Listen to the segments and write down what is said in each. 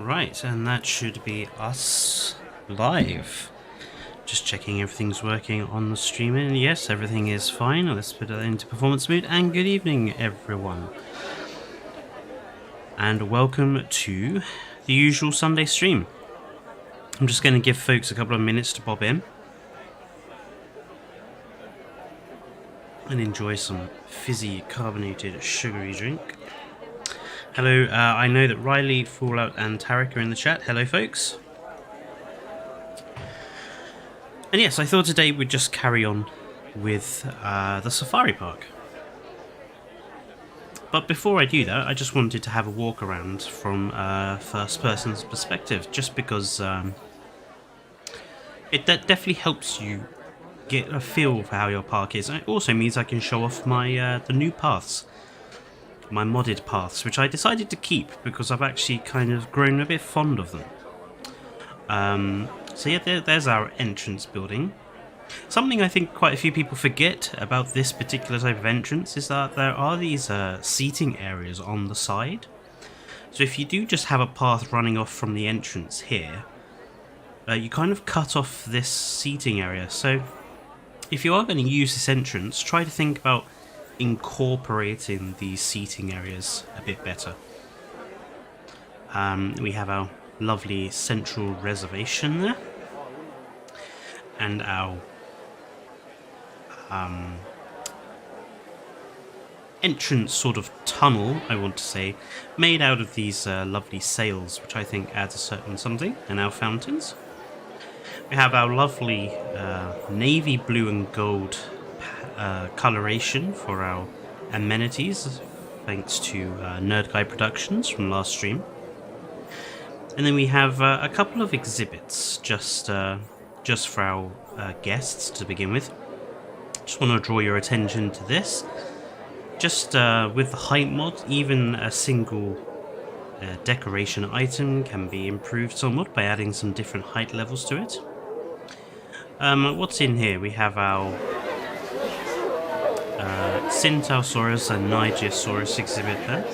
Right, and that should be us live. Just checking everything's working on the stream, and yes, everything is fine. Let's put it into performance mode, and good evening, everyone. And welcome to the usual Sunday stream. I'm just going to give folks a couple of minutes to bob in and enjoy some fizzy, carbonated, sugary drink. Hello, I know that Riley, Fallout, and Tarek are in the chat. Hello, folks. And yes, I thought today we'd just carry on with the safari park. But before I do that, I just wanted to have a walk around from a first person's perspective, just because it definitely helps you get a feel for how your park is. And it also means I can show off my the new paths, my modded paths, which I decided to keep because I've actually kind of grown a bit fond of them. So yeah, there's our entrance building. Something I think quite a few people forget about this particular type of entrance is that there are these seating areas on the side. So if you do just have a path running off from the entrance here, you kind of cut off this seating area. So if you are going to use this entrance, try to think about incorporating these seating areas a bit better. We have our lovely central reservation there, and our entrance sort of tunnel, I want to say, made out of these lovely sails, which I think adds a certain something, and our fountains. We have our lovely navy blue and gold coloration for our amenities, thanks to Nerd Guy Productions from last stream. And then we have a couple of exhibits just for our guests to begin with. Just want to draw your attention to this. Just with the height mod, even a single decoration item can be improved somewhat by adding some different height levels to it. What's in here? We have our Centaurosaurus and Nigersaurus exhibit there.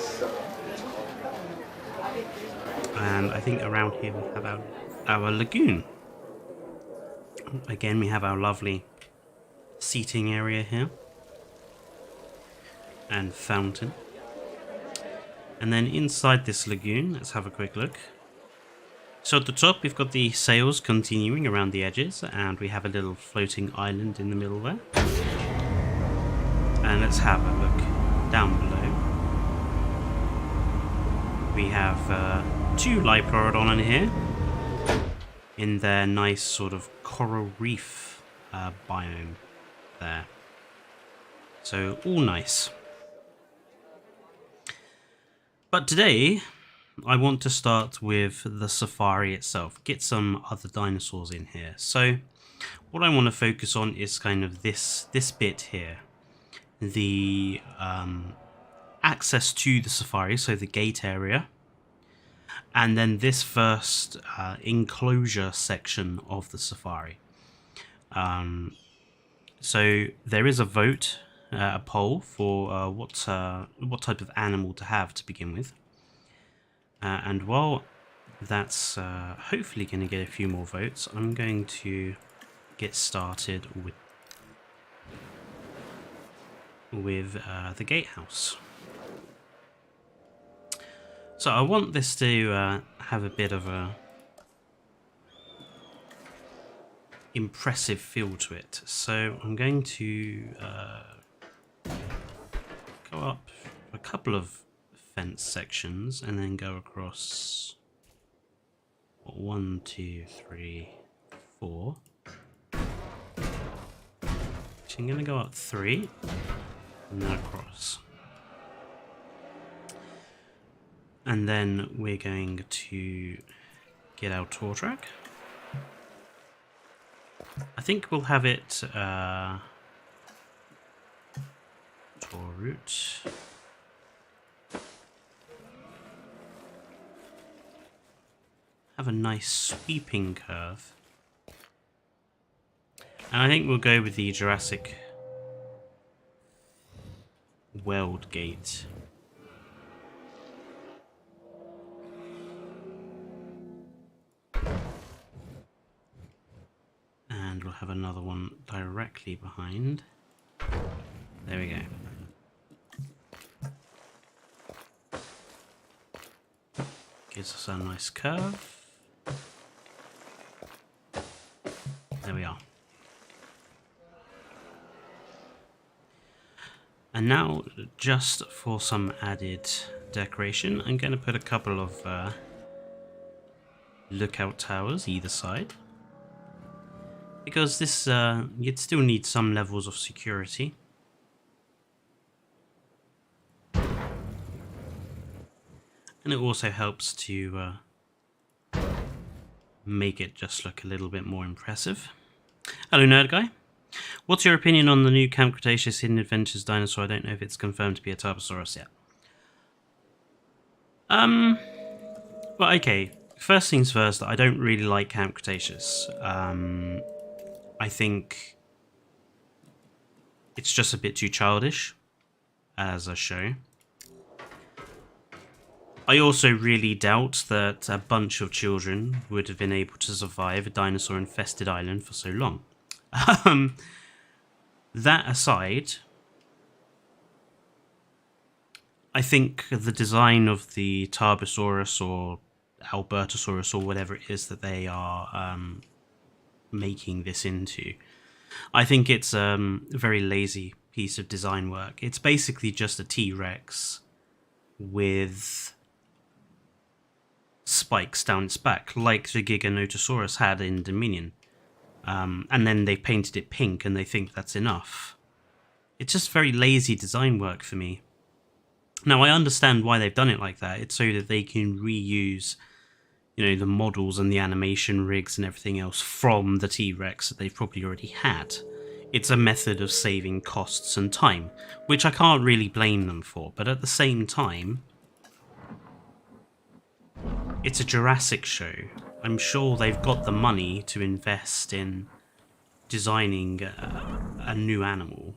And I think around here we have our lagoon. Again, we have our lovely seating area here. And fountain. And then inside this lagoon, let's have a quick look. So at the top we've got the sails continuing around the edges, and we have a little floating island in the middle there. And let's have a look down below. We have two Liplorodon in here, in their nice sort of coral reef biome there. So all nice. But today, I want to start with the safari itself, get some other dinosaurs in here. So what I want to focus on is kind of this bit here, the access to the safari, so the gate area, and then this first enclosure section of the safari. So there is a vote, a poll for what type of animal to have to begin with. And while that's hopefully going to get a few more votes, I'm going to get started with the gatehouse. So I want this to have a bit of a impressive feel to it. So I'm going to go up a couple of fence sections and then go across 1, 2, 3, 4. So I'm going to go up 3 and then across. And then we're going to get our tour track. I think we'll have it tour route. Have a nice sweeping curve. And I think we'll go with the Jurassic World gate. we'll have another one directly behind. There we go. Gives us a nice curve. There we are. And now, just for some added decoration, I'm going to put a couple of lookout towers either side. Because this, you'd still need some levels of security. And it also helps to make it just look a little bit more impressive. Hello, Nerd Guy. What's your opinion on the new Camp Cretaceous Hidden Adventures dinosaur? I don't know if it's confirmed to be a Tarbosaurus yet. Well, okay. First things first, I don't really like Camp Cretaceous. I think it's just a bit too childish as a show. I also really doubt that a bunch of children would have been able to survive a dinosaur-infested island for so long. That aside, I think the design of the Tarbosaurus or Albertosaurus or whatever it is that they are making this into, I think it's a very lazy piece of design work. It's basically just a T-Rex with spikes down its back, like the Giganotosaurus had in Dominion. And then they painted it pink and they think that's enough. It's just very lazy design work for me. Now, I understand why they've done it like that. It's so that they can reuse, you know, the models and the animation rigs and everything else from the T-Rex that they've probably already had. It's a method of saving costs and time, which I can't really blame them for. But at the same time, it's a Jurassic show. I'm sure they've got the money to invest in designing a new animal.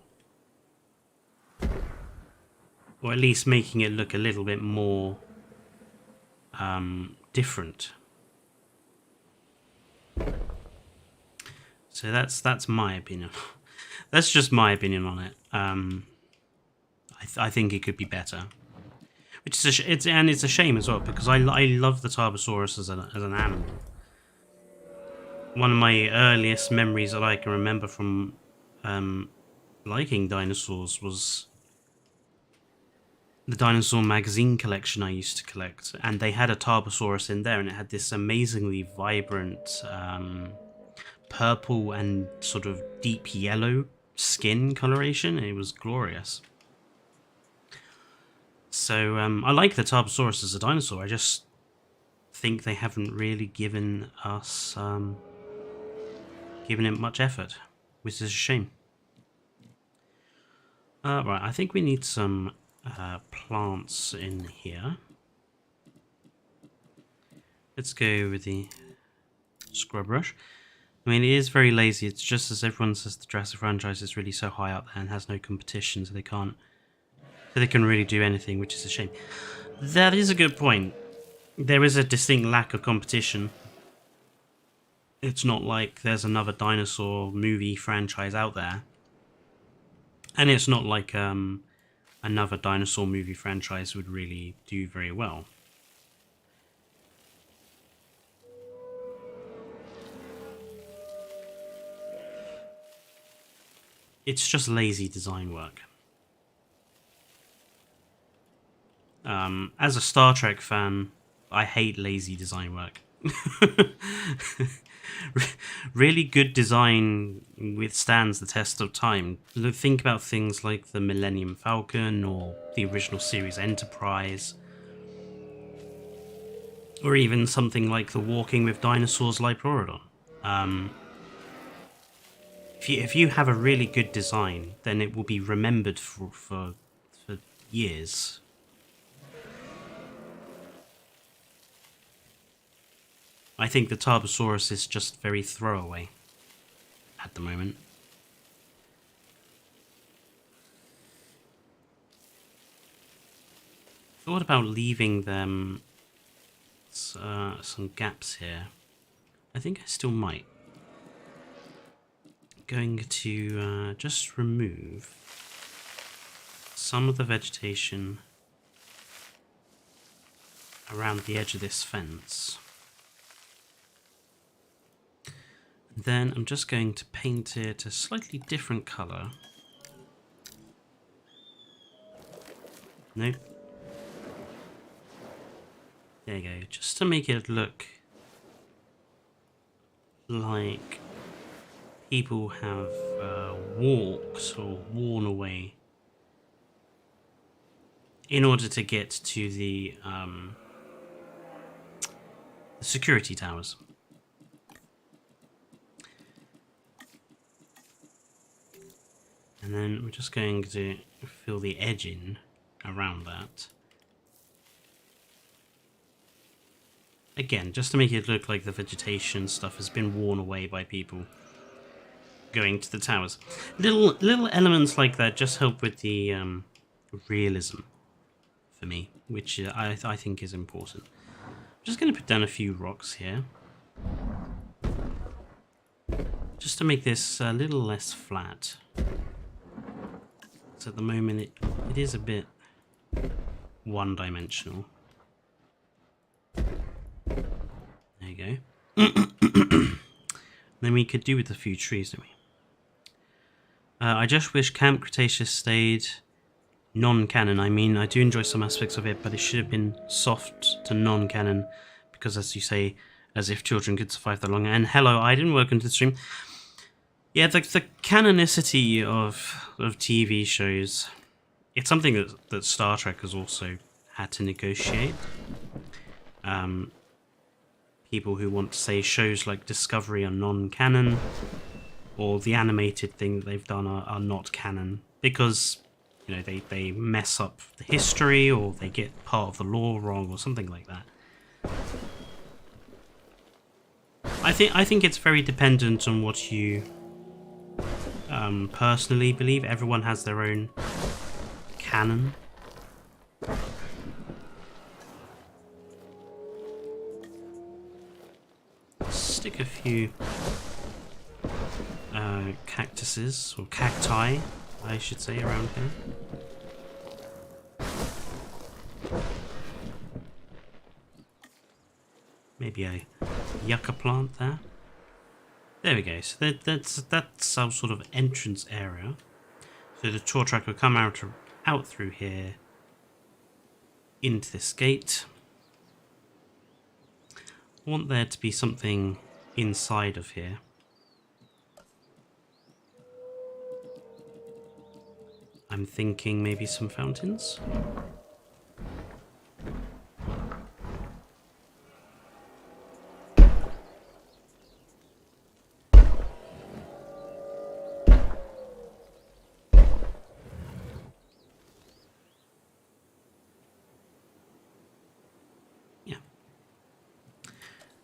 Or at least making it look a little bit more different. So that's my opinion. That's just my opinion on it. I think it could be better. Which is it's a shame as well, because I love the Tarbosaurus as an animal. One of my earliest memories that I can remember from liking dinosaurs was the dinosaur magazine collection I used to collect, and they had a Tarbosaurus in there, and it had this amazingly vibrant purple and sort of deep yellow skin coloration, and it was glorious. So I like the Tarbosaurus as a dinosaur. I just think they haven't really given us given it much effort, which is a shame. Right, I think we need some plants in here. Let's go with the scrub brush. I mean, it is very lazy. It's just as everyone says, the Jurassic franchise is really so high up there and has no competition, so they can really do anything, which is a shame. That is a good point. There is a distinct lack of competition. It's not like there's another dinosaur movie franchise out there. And it's not like another dinosaur movie franchise would really do very well. It's just lazy design work. As a Star Trek fan, I hate lazy design work. Really good design withstands the test of time. Think about things like the Millennium Falcon or the original series Enterprise, or even something like the Walking with Dinosaurs Liplorodon. If you have a really good design, then it will be remembered for years. I think the Tarbosaurus is just very throwaway at the moment. Thought about leaving them some gaps here. I think I still might. going to just remove some of the vegetation around the edge of this fence. Then I'm just going to paint it a slightly different colour. Nope. There you go, just to make it look like people have walked or worn away in order to get to the security towers. And then we're just going to fill the edge in around that. Again, just to make it look like the vegetation stuff has been worn away by people going to the towers. Little elements like that just help with the realism for me, which I think is important. I'm just going to put down a few rocks here, just to make this a little less flat. So at the moment it is a bit one-dimensional. There you go. Then we could do with a few trees, don't we? I just wish Camp Cretaceous stayed non-canon. I mean, I do enjoy some aspects of it, but it should have been soft to non-canon, because as you say, as if children could survive that long. And hello, Aiden, welcome to the stream. Yeah, the canonicity of TV shows, it's something that Star Trek has also had to negotiate. People who want to say shows like Discovery are non-canon, or the animated thing that they've done are not canon, because, you know, they mess up the history, or they get part of the lore wrong, or something like that. I think it's very dependent on what you personally believe. Everyone has their own canon. Stick a few cactuses, or cacti, I should say, around here. Maybe a yucca plant there. There we go. So that's our sort of entrance area. So the tour track will come out through here into this gate. I want there to be something inside of here. I'm thinking maybe some fountains. Yeah.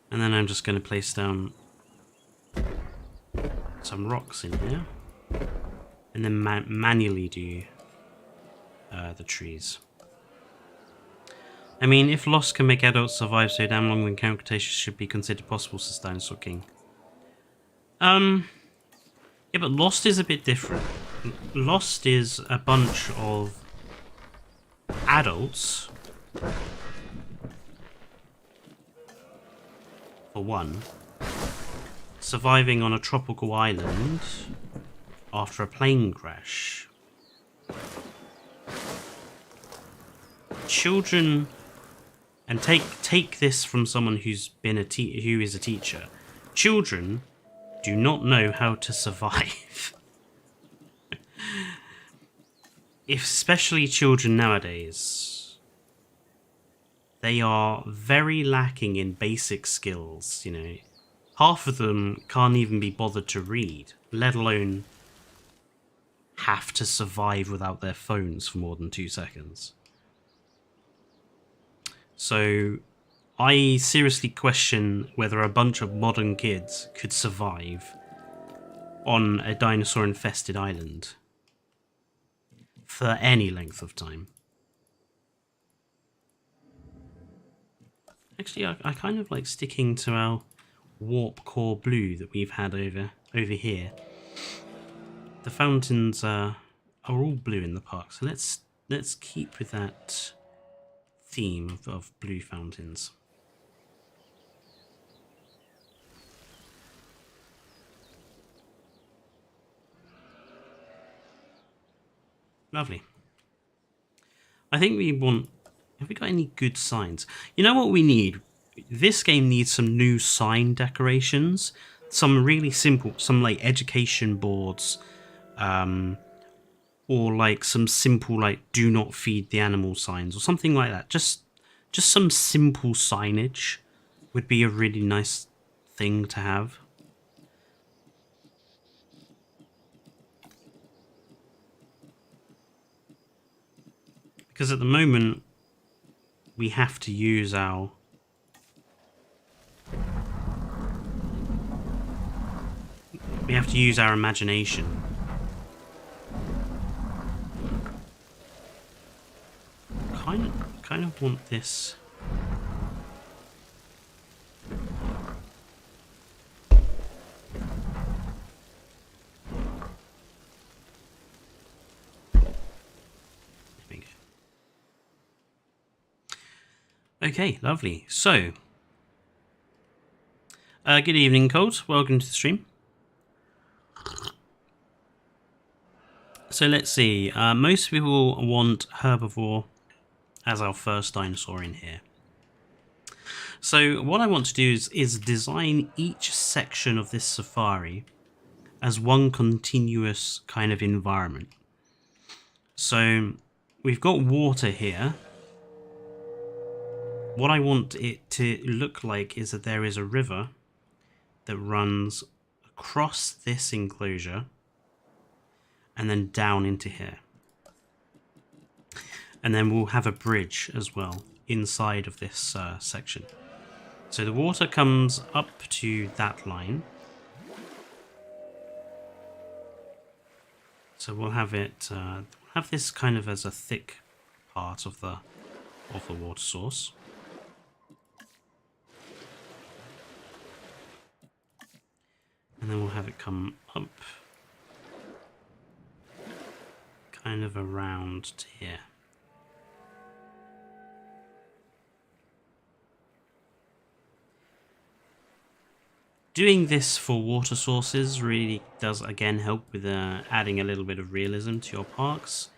And then I'm just going to place down some rocks in here, and then manually do the trees. I mean, if Lost can make adults survive so damn long, then Count Cretaceous should be considered possible, says Dinosaur King. Yeah, but Lost is a bit different. Lost is a bunch of adults, for one, surviving on a tropical island after a plane crash. Children, and take this from someone who's been who is a teacher. Children do not know how to survive. Especially children nowadays. They are very lacking in basic skills, you know. Half of them can't even be bothered to read, let alone have to survive without their phones for more than 2 seconds. So I seriously question whether a bunch of modern kids could survive on a dinosaur-infested island for any length of time. Actually, I kind of like sticking to our warp core blue that we've had over here. the fountains are all blue in the park, so let's keep with that theme of blue fountains. Lovely. I think we want... Have we got any good signs? You know what we need? This game needs some new sign decorations. Some really simple, some like education boards. Or like some simple like do not feed the animal signs or something like that. Just some simple signage would be a really nice thing to have. Because at the moment, we have to use our... We have to use our imagination. Kind of want this... Okay, lovely. So, good evening, Colt. Welcome to the stream. So let's see. Most people want herbivore as our first dinosaur in here. So what I want to do is design each section of this safari as one continuous kind of environment. So we've got water here. What I want it to look like is that there is a river that runs across this enclosure and then down into here. And then we'll have a bridge as well inside of this section. So the water comes up to that line. So we'll have it have this kind of as a thick part of the water source. And then we'll have it come up kind of around to here. Doing this for water sources really does again help with adding a little bit of realism to your parks.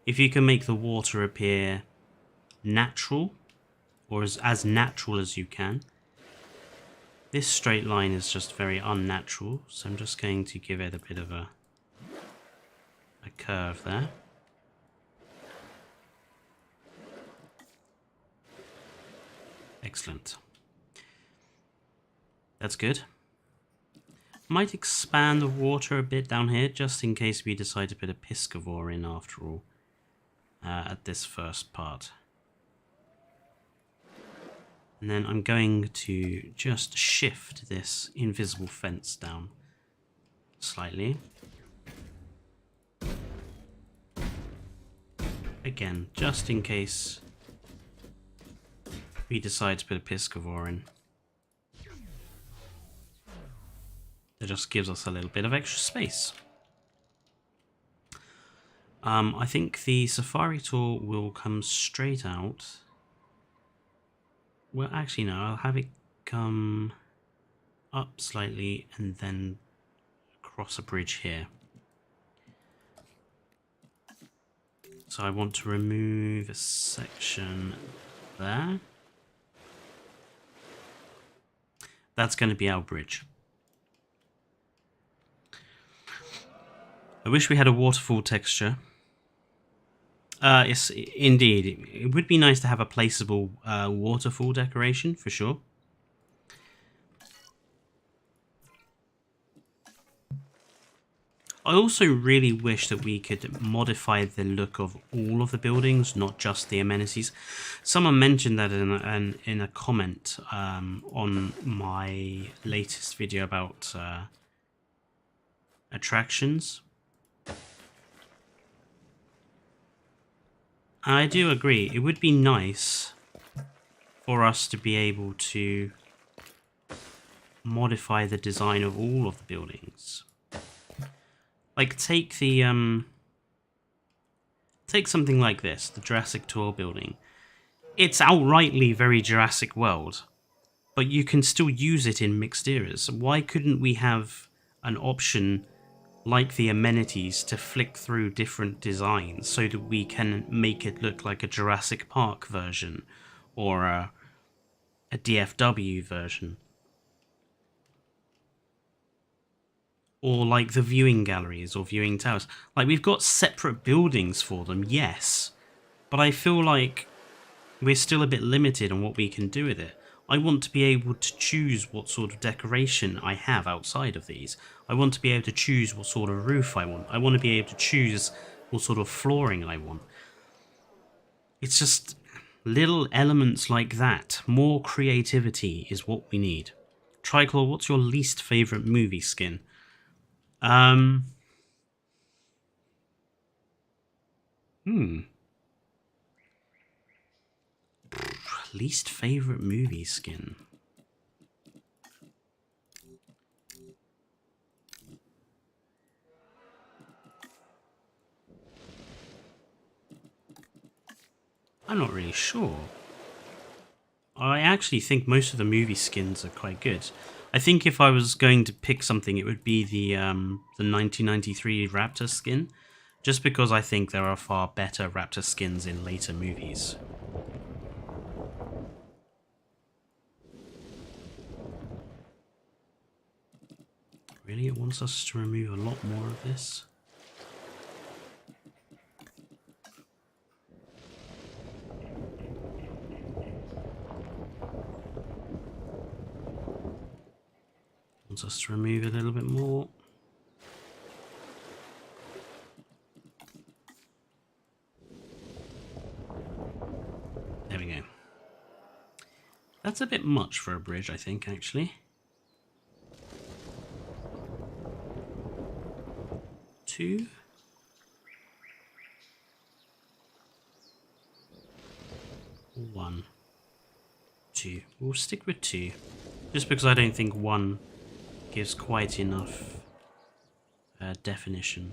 If you can make the water appear natural, or as natural as you can. This straight line is just very unnatural, so I'm just going to give it a bit of a curve there. Excellent. That's good. Might expand the water a bit down here, just in case we decide to put a piscivore in after all, at this first part. And then I'm going to just shift this invisible fence down slightly. Again, just in case we decide to put a piscivore in. That just gives us a little bit of extra space. I think the safari tour will come straight out. Well, actually, no, I'll have it come up slightly and then cross a bridge here. So I want to remove a section there. That's going to be our bridge. I wish we had a waterfall texture. Yes, indeed. It would be nice to have a placeable waterfall decoration, for sure. I also really wish that we could modify the look of all of the buildings, not just the amenities. Someone mentioned that in a comment on my latest video about attractions. I do agree. It would be nice for us to be able to modify the design of all of the buildings. Like, take the, take something like this, the Jurassic Tour building. It's outrightly very Jurassic World, but you can still use it in mixed eras. Why couldn't we have an option like the amenities to flick through different designs so that we can make it look like a Jurassic Park version or a DFW version? Or like the viewing galleries or viewing towers. Like, we've got separate buildings for them, yes, but I feel like we're still a bit limited on what we can do with it. I want to be able to choose what sort of decoration I have outside of these. I want to be able to choose what sort of roof I want. I want to be able to choose what sort of flooring I want. It's just little elements like that. More creativity is what we need. Tricol, what's your least favourite movie skin? Least favourite movie skin. I'm not really sure. I actually think most of the movie skins are quite good. I think if I was going to pick something, it would be the 1993 Raptor skin, just because I think there are far better Raptor skins in later movies. Really, it wants us to remove a lot more of this? Wants us to remove a little bit more. There we go. That's a bit much for a bridge, I think, actually. 2. 1. 2. We'll stick with 2. Just because I don't think 1 gives quite enough definition.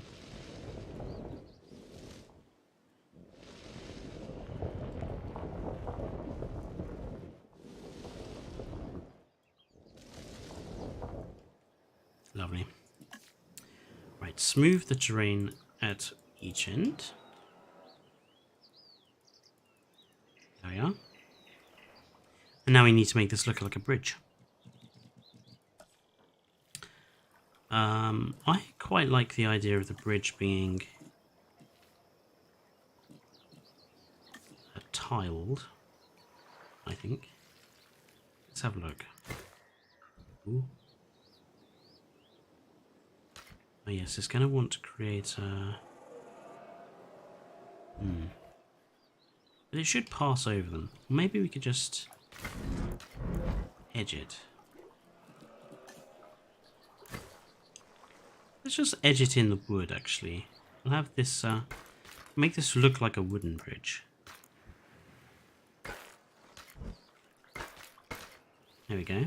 Lovely. Right, smooth the terrain at each end. There we are. And now we need to make this look like a bridge. I quite like the idea of the bridge being tiled, I think. Let's have a look. Ooh. Oh yes, it's going to want to create a... But it should pass over them. Maybe we could just edge it. Let's just edge it in the wood, actually. We'll have this, make this look like a wooden bridge. There we go.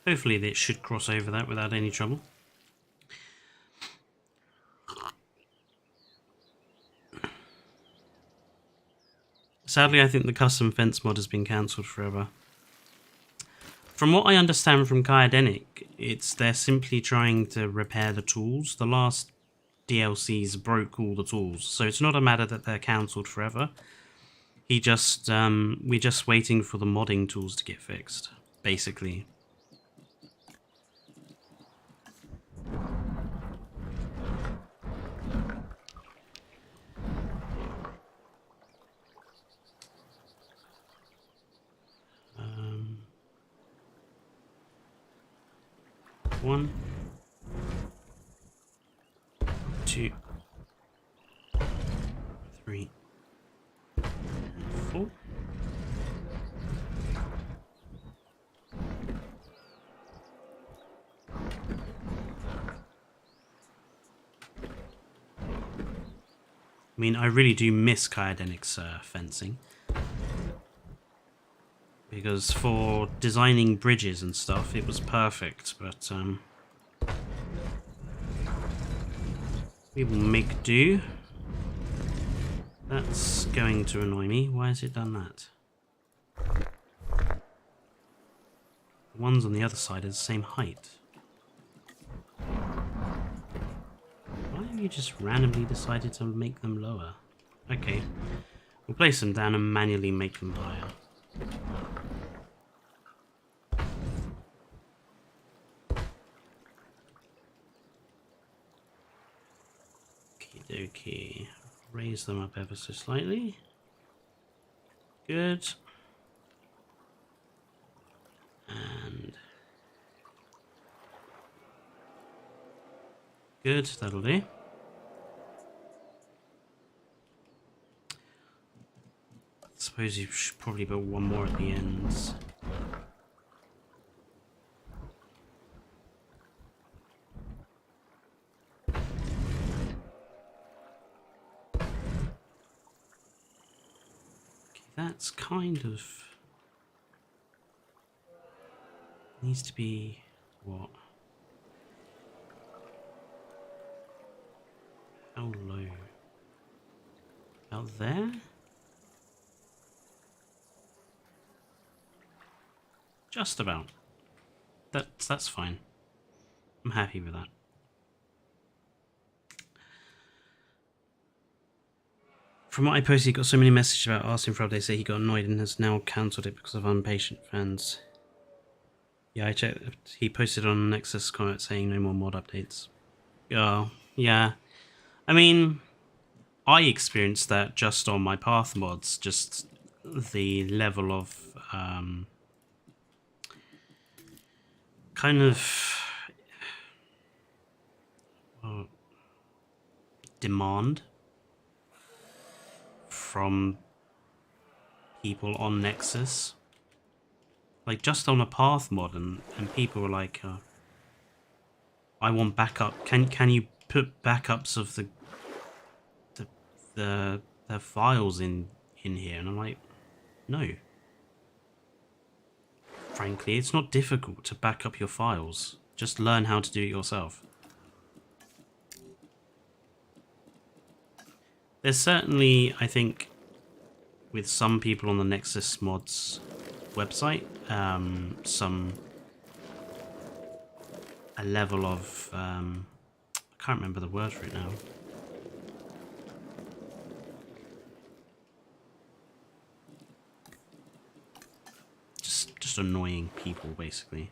Hopefully it should cross over that without any trouble. Sadly, I think the custom fence mod has been cancelled forever. From what I understand from Kaidenic, they're simply trying to repair the tools. The last DLCs broke all the tools, so it's not a matter that they're cancelled forever. We're just waiting for the modding tools to get fixed, basically. One, 2, 3, 4. I mean, I really do miss Kaedenic's fencing. because for designing bridges and stuff it was perfect, but we will make do. That's going to annoy me. Why has it done that? The ones on the other side are the same height. Why have you just randomly decided to make them lower? Okay, we'll place them down and manually make them higher. Okie dokie. Raise them up ever so slightly. Good. And good, that'll do. I suppose you should probably put one more at the ends. That's kind of needs to be what? How low? Out there? Just about. That's fine. I'm happy with that. From what I posted, he got so many messages about asking for updates that he got annoyed and has now cancelled it because of impatient fans. Yeah, I checked. He posted on Nexus comment saying no more mod updates. Oh, yeah. I mean, I experienced that just on my path mods, just the level of kind of demand from people on Nexus. Like, just on a path mod, and people were like, I want backup. Can you put backups of the files in here? And I'm like, no. Frankly, it's not difficult to back up your files. Just learn how to do it yourself. There's certainly, I think, with some people on the Nexus mods website, a level of I can't remember the word for it now. Just annoying people, basically.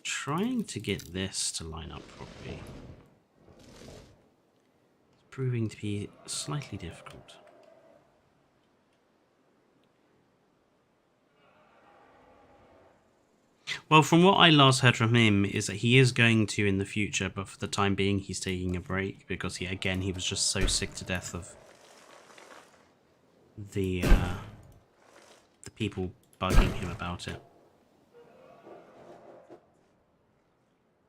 Trying to get this to line up properly. It's proving to be slightly difficult. Well, from what I last heard from him is that he is going to in the future, but for the time being he's taking a break because he was just so sick to death of the people bugging him about it.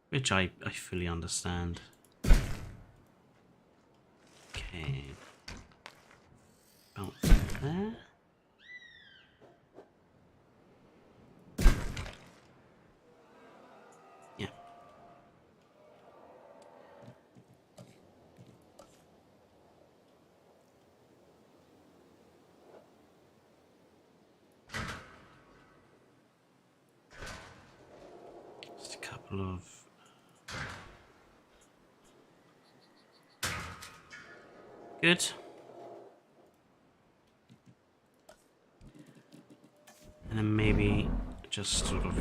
Which I fully understand. Okay. About there. Yeah. Just a couple of good. And then maybe just sort of,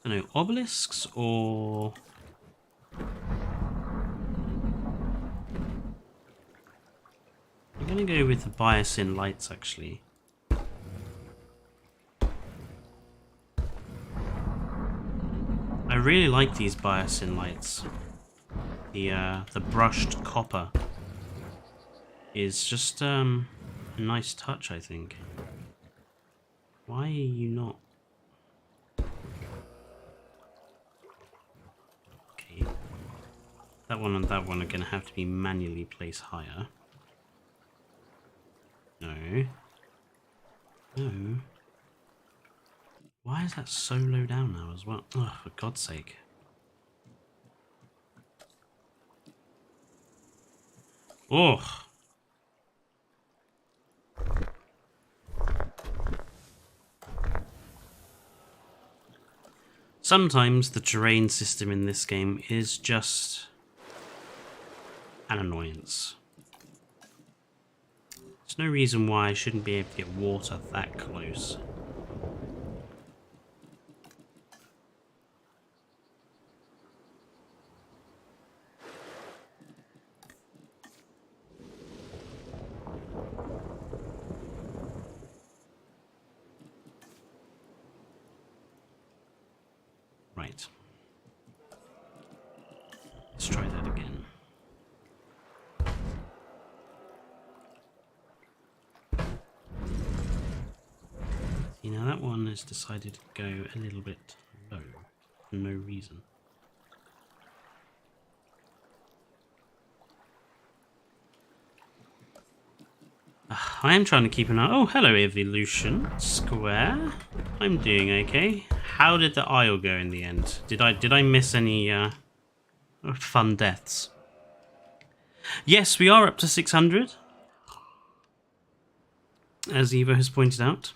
I don't know, obelisks or I'm gonna go with the bias in lights actually. I really like these bias in lights. The brushed copper is just a nice touch, I think. Why are you not? Okay, That one and that one are going to have to be manually placed higher. No. No. Why is that so low down now as well? Oh, for God's sake. Oh. Sometimes the terrain system in this game is just an annoyance. There's no reason why I shouldn't be able to get water that close. Right. Let's try that again. See, now that one has decided to go a little bit low for no reason. I am trying to keep an eye. Oh, hello, Evolution Square. I'm doing okay. How did the aisle go in the end? Did I miss any fun deaths? Yes, we are up to 600, as Eva has pointed out,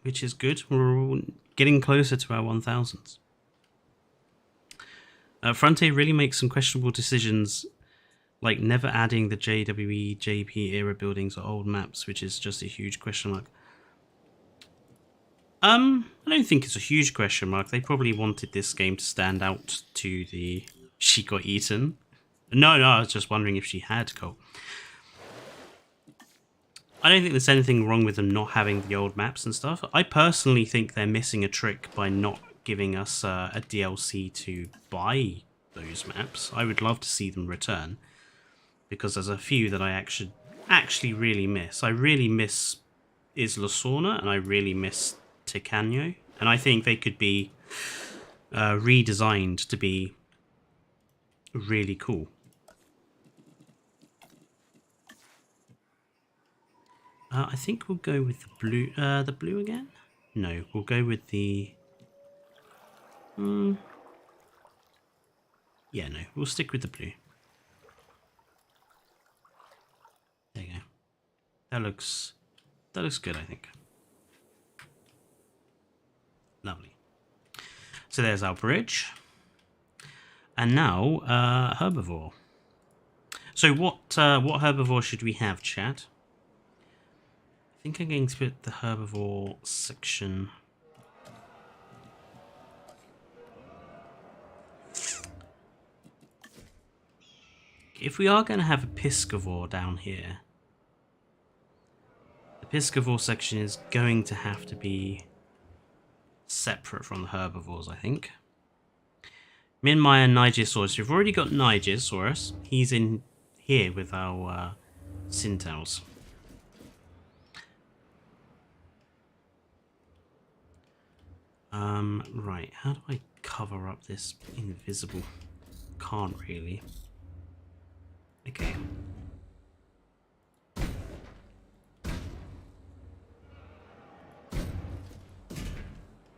which is good. We're getting closer to our 1000s. Frontier really makes some questionable decisions, like never adding the JWE, JP era buildings or old maps, which is just a huge question mark. I don't think it's a huge question mark. They probably wanted this game to stand out to the she got eaten. No, I was just wondering if she had Cole. I don't think there's anything wrong with them not having the old maps and stuff. I personally think they're missing a trick by not giving us a DLC to buy those maps. I would love to see them return, because there's a few that I actually really miss. I really miss Isla Sorna, and I really miss Ticanio, and I think they could be redesigned to be really cool. I think we'll go with the blue again. No, we'll go with the. Yeah, no, we'll stick with the blue. There you go. That looks good, I think. Lovely. So there's our bridge. And now, herbivore. So what herbivore should we have, chat? I think I'm going to put the herbivore section. If we are going to have a piscivore down here, the piscivore section is going to have to be separate from the herbivores, I think. Minmai and Nigersaurus. We've already got Nigersaurus. He's in here with our Sintels. Right, how do I cover up this invisible? Can't really. Okay.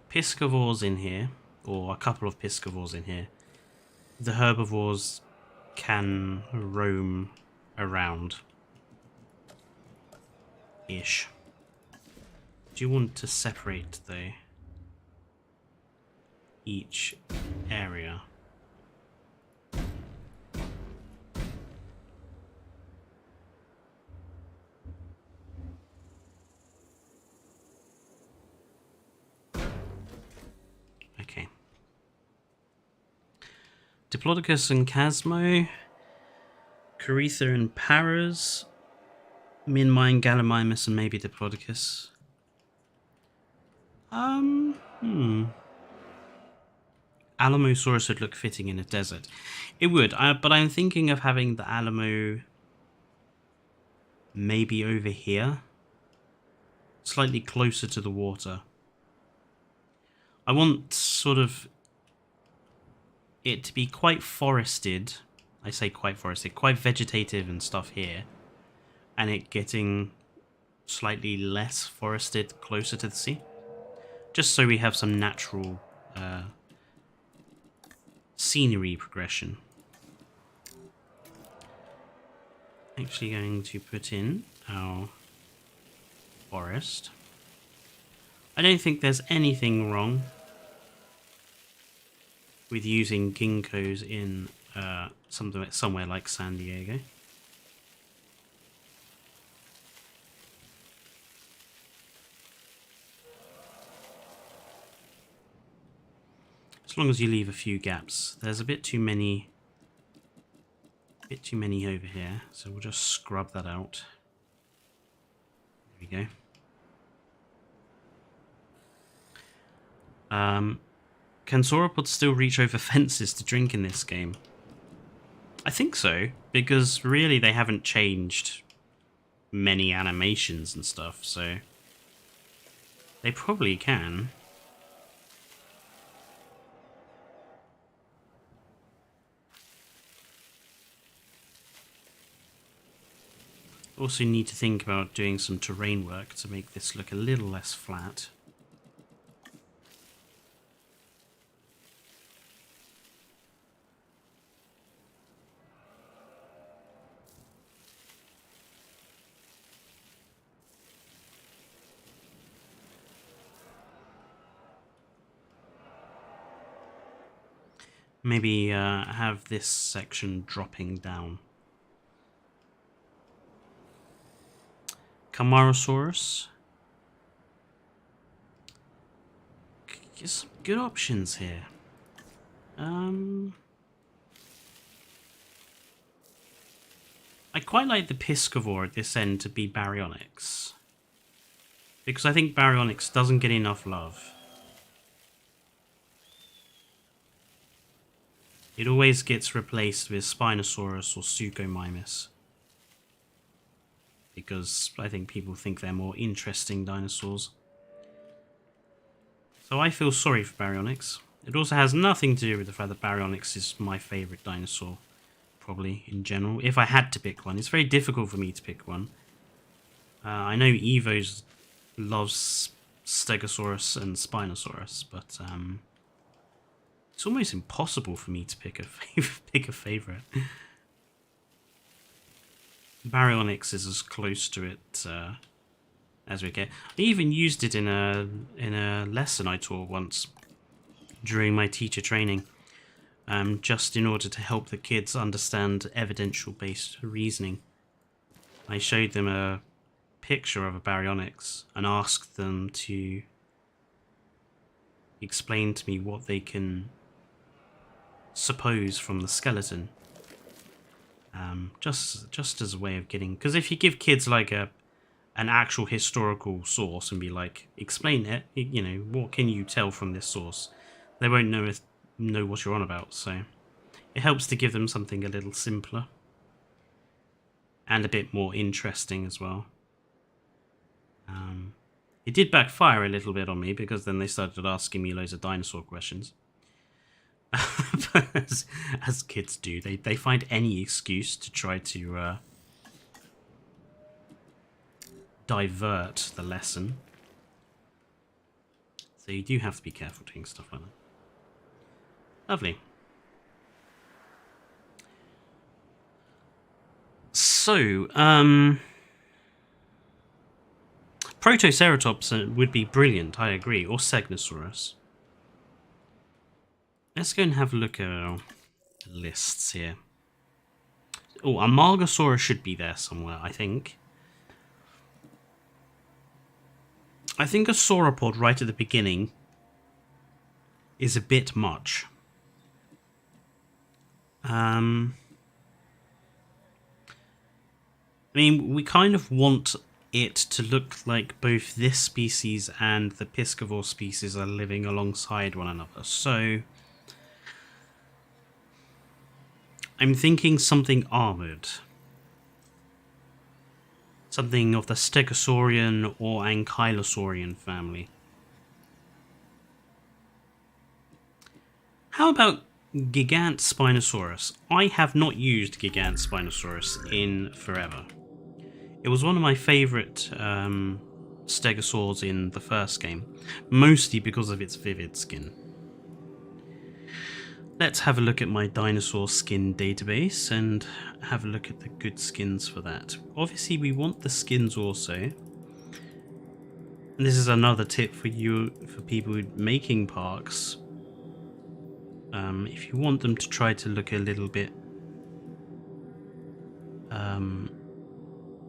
Piscivores in here, or a couple of piscivores in here. The herbivores can roam around. Ish. Do you want to separate though each area? Okay. Diplodocus and Chasmo, Coretha and Paras, Minmai, Gallimimus, and maybe Diplodocus. Alamosaurus would look fitting in a desert. It would, but I'm thinking of having the Alamo maybe over here, slightly closer to the water. I want sort of it to be quite forested. I say quite forested, quite vegetative and stuff here. And it getting slightly less forested closer to the sea. Just so we have some natural scenery progression. Actually going to put in our forest. I don't think there's anything wrong with using ginkgos in somewhere like San Diego. As long as you leave a few gaps. There's a bit too many over here, so we'll just scrub that out. There we go. Can sauropods still reach over fences to drink in this game? I think so, because really they haven't changed many animations and stuff, so they probably can. Also need to think about doing some terrain work to make this look a little less flat. Maybe have this section dropping down. Camarasaurus. Some good options here. I quite like the Piscivore at this end to be Baryonyx, because I think Baryonyx doesn't get enough love. It always gets replaced with Spinosaurus or Suchomimus, because I think people think they're more interesting dinosaurs. So I feel sorry for Baryonyx. It also has nothing to do with the fact that Baryonyx is my favourite dinosaur, probably, in general. If I had to pick one. It's very difficult for me to pick one. I know Evos loves Stegosaurus and Spinosaurus, but it's almost impossible for me to pick a favourite. Baryonyx is as close to it as we get. I even used it in a lesson I taught once during my teacher training, just in order to help the kids understand evidential-based reasoning. I showed them a picture of a Baryonyx and asked them to explain to me what they can suppose from the skeleton. Just as a way of getting, because if you give kids like an actual historical source and be like, explain it, you know, what can you tell from this source, they won't know what you're on about. So it helps to give them something a little simpler and a bit more interesting as well. It did backfire a little bit on me, because then they started asking me loads of dinosaur questions. as kids do, they find any excuse to try to divert the lesson. So you do have to be careful doing stuff like that. Lovely. So, Protoceratops would be brilliant, I agree, or Segnosaurus. Let's go and have a look at our lists here. Oh, Amargasaurus should be there somewhere, I think. I think a sauropod right at the beginning is a bit much. I mean, we kind of want it to look like both this species and the Piscivore species are living alongside one another. So I'm thinking something armoured. Something of the Stegosaurian or Ankylosaurian family. How about Gigant Spinosaurus. I have not used Gigant Spinosaurus in forever. It was one of my favourite stegosaurs in the first game, mostly because of its vivid skin. Let's have a look at my dinosaur skin database and have a look at the good skins for that. Obviously we want the skins also. And this is another tip for you, for people making parks. If you want them to try to look a little bit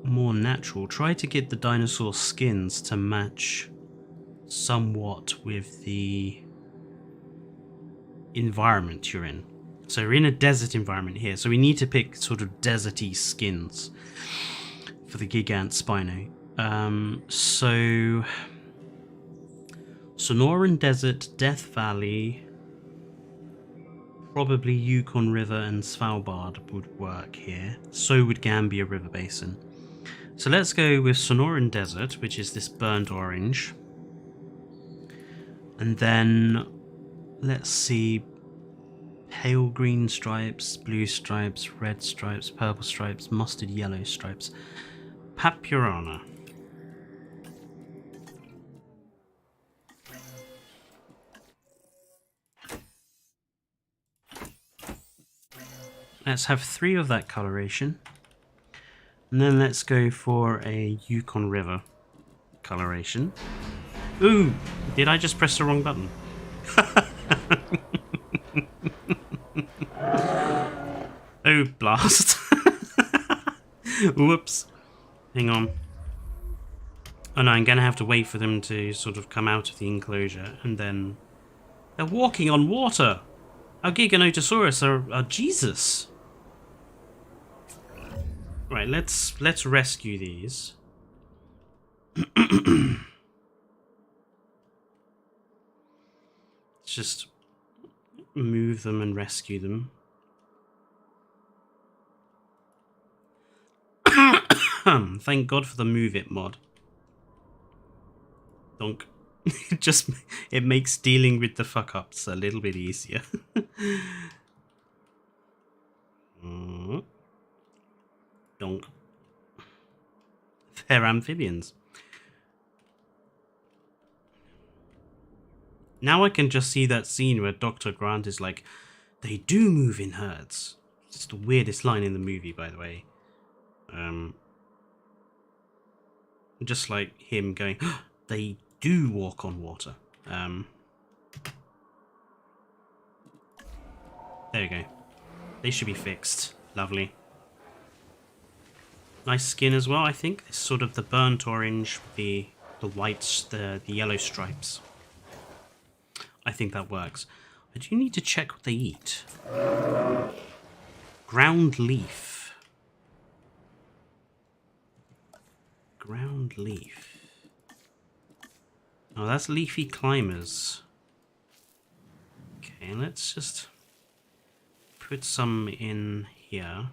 more natural, try to get the dinosaur skins to match somewhat with the environment you're in. So we're in a desert environment here, so we need to pick sort of deserty skins for the Gigant Spino. So Sonoran Desert, Death Valley, probably Yukon River and Svalbard would work here. So would Gambia River Basin. So let's go with Sonoran Desert, which is this burnt orange. And then let's see, pale green stripes, blue stripes, red stripes, purple stripes, mustard yellow stripes. Papurana. Let's have 3 of that coloration. And then let's go for a Yukon River coloration. Ooh, did I just press the wrong button? Oh, blast. Whoops. Hang on. Oh no, I'm going to have to wait for them to sort of come out of the enclosure, and then... They're walking on water! Our Giganotosaurus are Jesus! Right, let's rescue these. Let's just move them and rescue them. Thank God for the Move It mod. Donk. It makes dealing with the fuck ups a little bit easier. Donk. They're amphibians. Now I can just see that scene where Dr. Grant is like, they do move in herds. It's the weirdest line in the movie, by the way. Just like him going, they do walk on water. There we go. They should be fixed. Lovely. Nice skin as well, I think. It's sort of the burnt orange, the whites, the yellow stripes. I think that works. I do need to check what they eat. Ground leaf. Ground leaf. Oh, that's leafy climbers. Okay, let's just put some in here.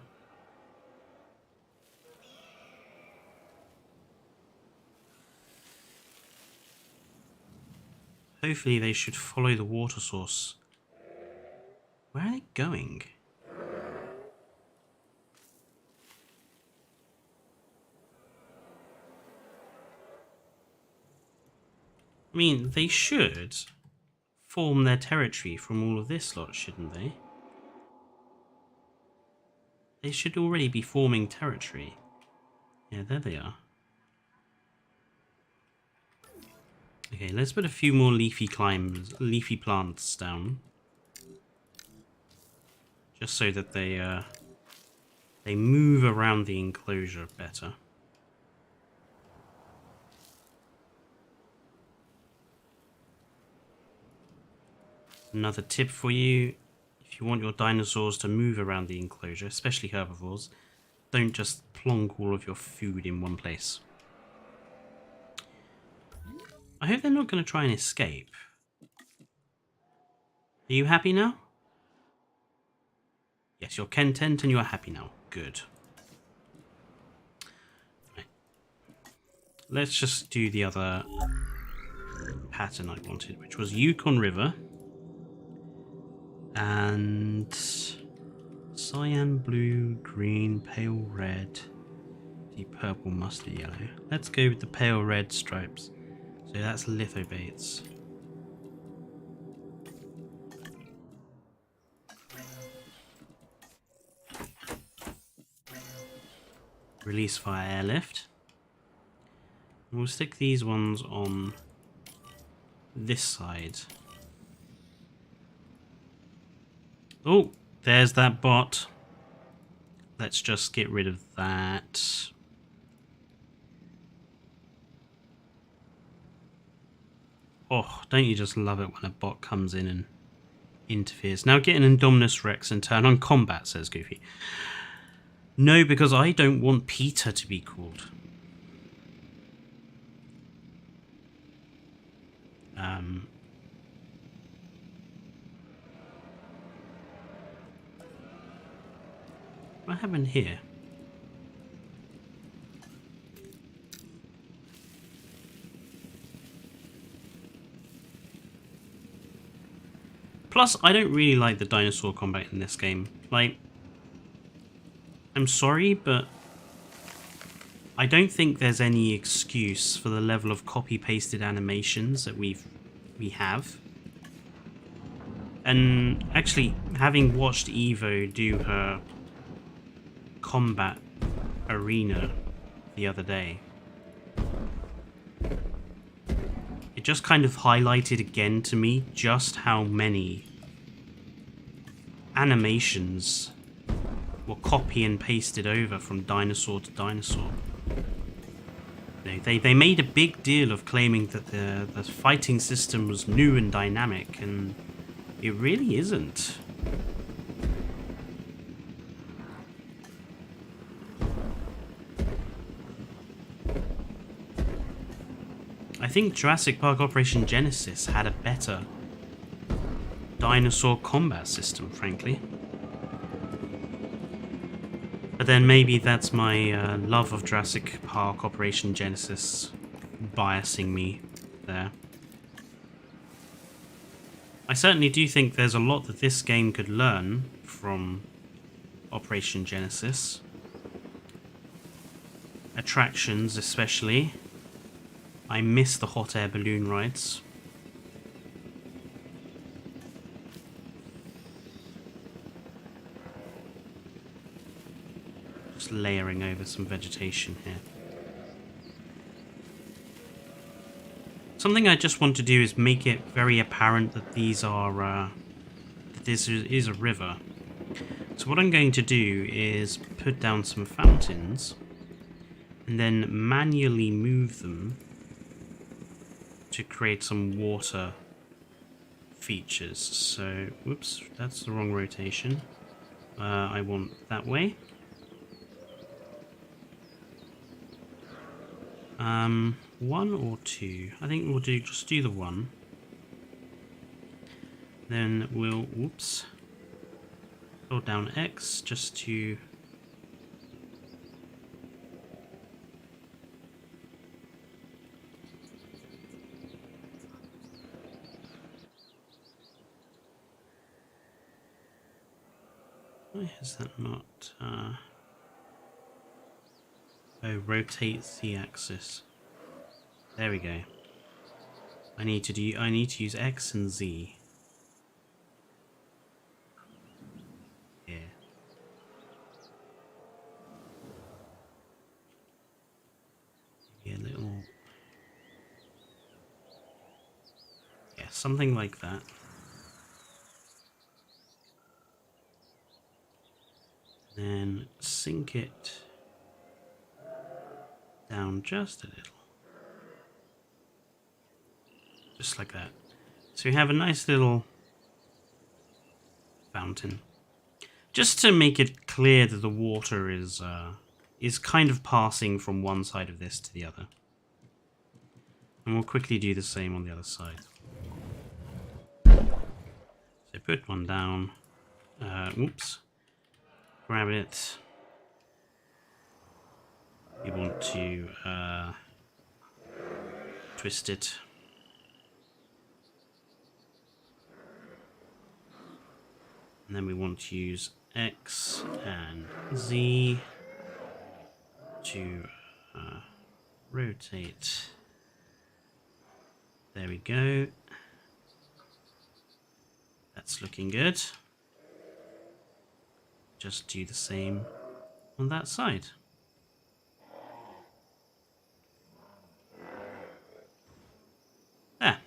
Hopefully they should follow the water source. Where are they going? I mean, they should form their territory from all of this lot, shouldn't they? They should already be forming territory. Yeah, there they are. Okay, let's put a few more leafy plants down. Just so that they move around the enclosure better. Another tip for you, if you want your dinosaurs to move around the enclosure, especially herbivores, don't just plonk all of your food in one place. I hope they're not going to try and escape. Are you happy now? Yes, you're content and you're happy now. Good. Right. Let's just do the other pattern I wanted, which was Yukon River. And cyan, blue, green, pale red, deep purple, mustard yellow. Let's go with the pale red stripes. So that's lithobates. Release via airlift. We'll stick these ones on this side. Oh, there's that bot. Let's just get rid of that. Oh, don't you just love it when a bot comes in and interferes? Now get an Indominus Rex and turn on combat, says Goofy. No, because I don't want Peter to be called. What happened here? Plus, I don't really like the dinosaur combat in this game. Like, I'm sorry, but I don't think there's any excuse for the level of copy-pasted animations that we have. And actually, having watched Evo do her combat arena the other day, it just kind of highlighted again to me just how many animations were copy and pasted over from dinosaur to dinosaur. They made a big deal of claiming that the fighting system was new and dynamic, and it really isn't. I think Jurassic Park Operation Genesis had a better dinosaur combat system, frankly. But then maybe that's my love of Jurassic Park Operation Genesis biasing me there. I certainly do think there's a lot that this game could learn from Operation Genesis. Attractions especially. I miss the hot air balloon rides. Just layering over some vegetation here. Something I just want to do is make it very apparent that these are that this is a river. So what I'm going to do is put down some fountains and then manually move them to create some water features. So, whoops, that's the wrong rotation. I want that way. One or two? I think we'll just do the one. Then we'll, whoops, hold down X just to why is that not oh, rotate the axis. There we go. I need to use X and Z. Here. Maybe a little, yeah, something like that. Then sink it down just a little. Just like that. So we have a nice little fountain. Just to make it clear that the water is kind of passing from one side of this to the other. And we'll quickly do the same on the other side. So put one down. Oops. Grab it. You want to twist it. And then we want to use X and Z to rotate. There we go. That's looking good. Just do the same on that side. There.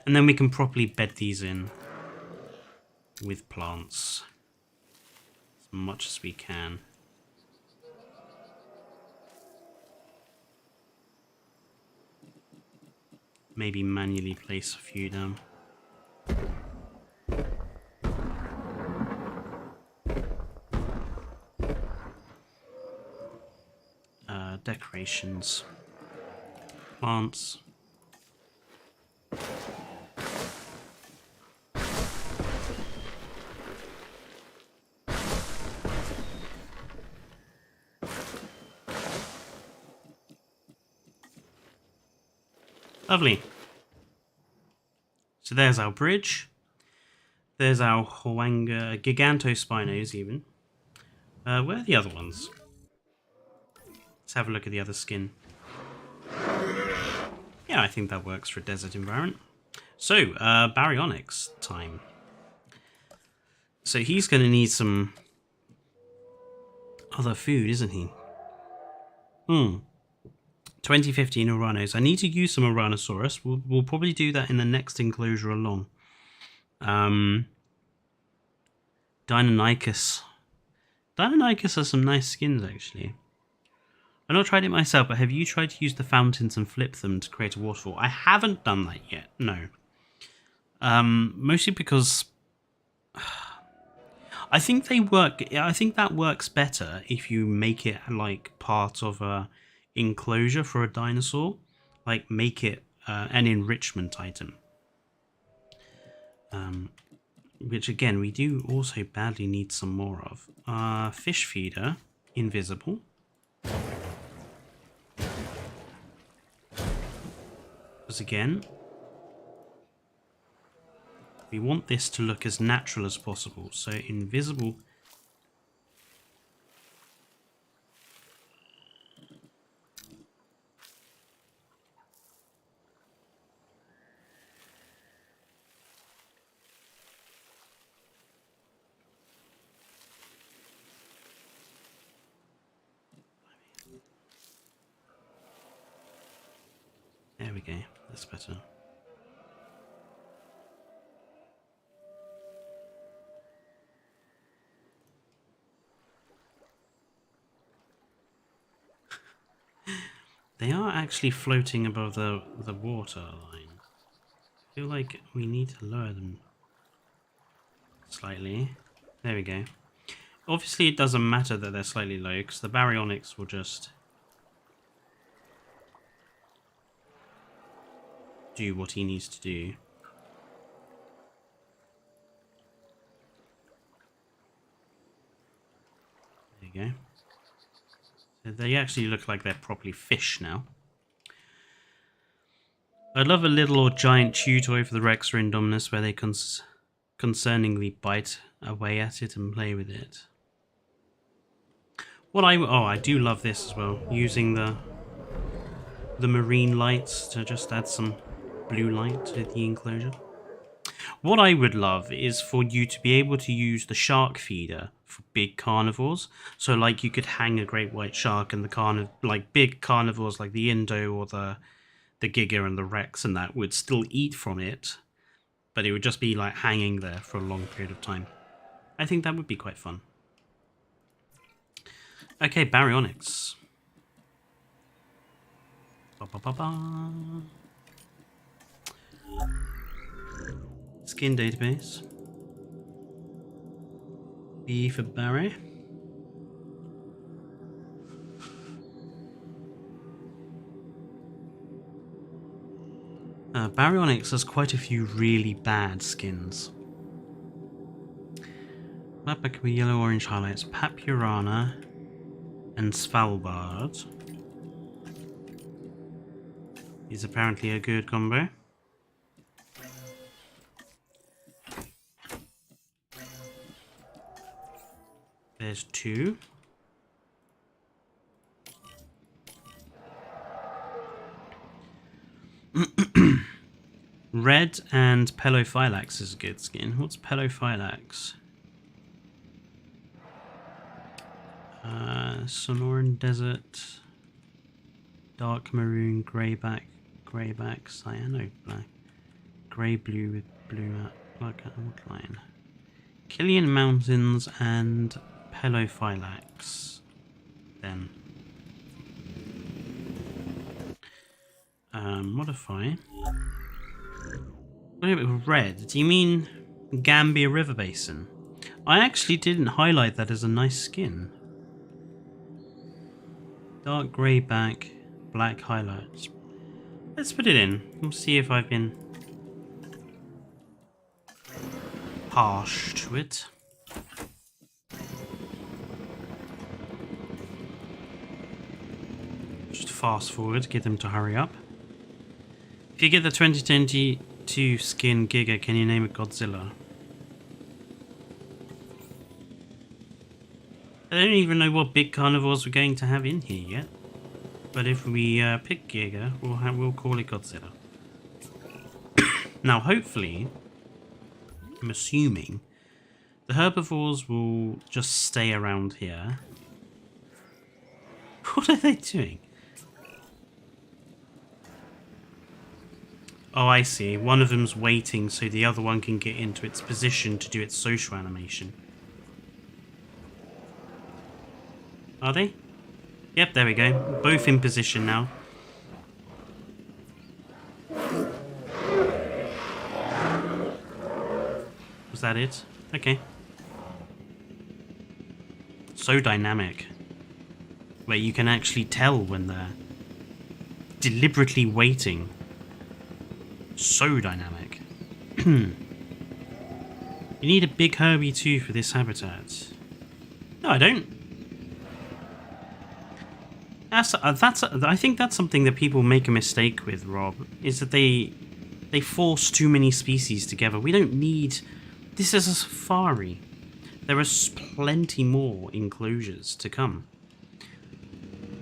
And then we can properly bed these in with plants as much as we can. Maybe manually place a few down. Decorations. Plants. Lovely. So there's our bridge. There's our Huanga Gigantospinos even. Where are the other ones? Let's have a look at the other skin. Yeah, I think that works for a desert environment. So, baryonyx time. So he's going to need some other food, isn't he? 2015 Uranos. I need to use some Uranosaurus. We'll probably do that in the next enclosure along. Deinonychus. Deinonychus has some nice skins, actually. I've not tried it myself, but have you tried to use the fountains and flip them to create a waterfall? I haven't done that yet, no. Mostly because I think they work. I think that works better if you make it like part of a enclosure for a dinosaur, like make it an enrichment item. Which again, we do also badly need some more of. Fish feeder, invisible. Because again, we want this to look as natural as possible, so invisible. There we go, that's better. They are actually floating above the water line. I feel like we need to lower them slightly. There we go. Obviously it doesn't matter that they're slightly low, because the baryonyx will just do what he needs to do. There you go. So they actually look like they're properly fish now. I'd love a little or giant chew toy for the Rex or Indominus where they concerningly bite away at it and play with it. What I do love this as well, using the marine lights to just add some blue light to the enclosure. What I would love is for you to be able to use the shark feeder for big carnivores. So like you could hang a great white shark and the big carnivores like the Indo or the Giga and the Rex and that would still eat from it, but it would just be like hanging there for a long period of time. I think that would be quite fun. Okay, baryonyx. Skin database. B for Barry. Baryonyx has quite a few really bad skins. Map back with yellow-orange highlights. Papurana and Svalbard is apparently a good combo. There's 2. Red and Pelophylax is a good skin. What's Pelophylax? Sonoran Desert. Dark Maroon, Greyback, Cyano Black. Grey Blue with blue outline. Killian Mountains and Pelophylax. Then. Modify. Wait a minute, red. Do you mean Gambia River Basin? I actually didn't highlight that as a nice skin. Dark grey back, black highlights. Let's put it in. We'll see if I've been harsh to it. Just fast forward, get them to hurry up. If you get the 2022 skin Giga, can you name it Godzilla? I don't even know what big carnivores we're going to have in here yet. But if we pick Giga, we'll call it Godzilla. Now, hopefully, I'm assuming the herbivores will just stay around here. What are they doing? Oh, I see. One of them's waiting so the other one can get into its position to do its social animation. Are they? Yep, there we go. Both in position now. Was that it? Okay. So dynamic. Where you can actually tell when they're deliberately waiting. So dynamic. You need a big Herbie too for this habitat. No, I don't. I think that's something that people make a mistake with, Rob, is that they force too many species together. We don't need... This is a safari. There are plenty more enclosures to come.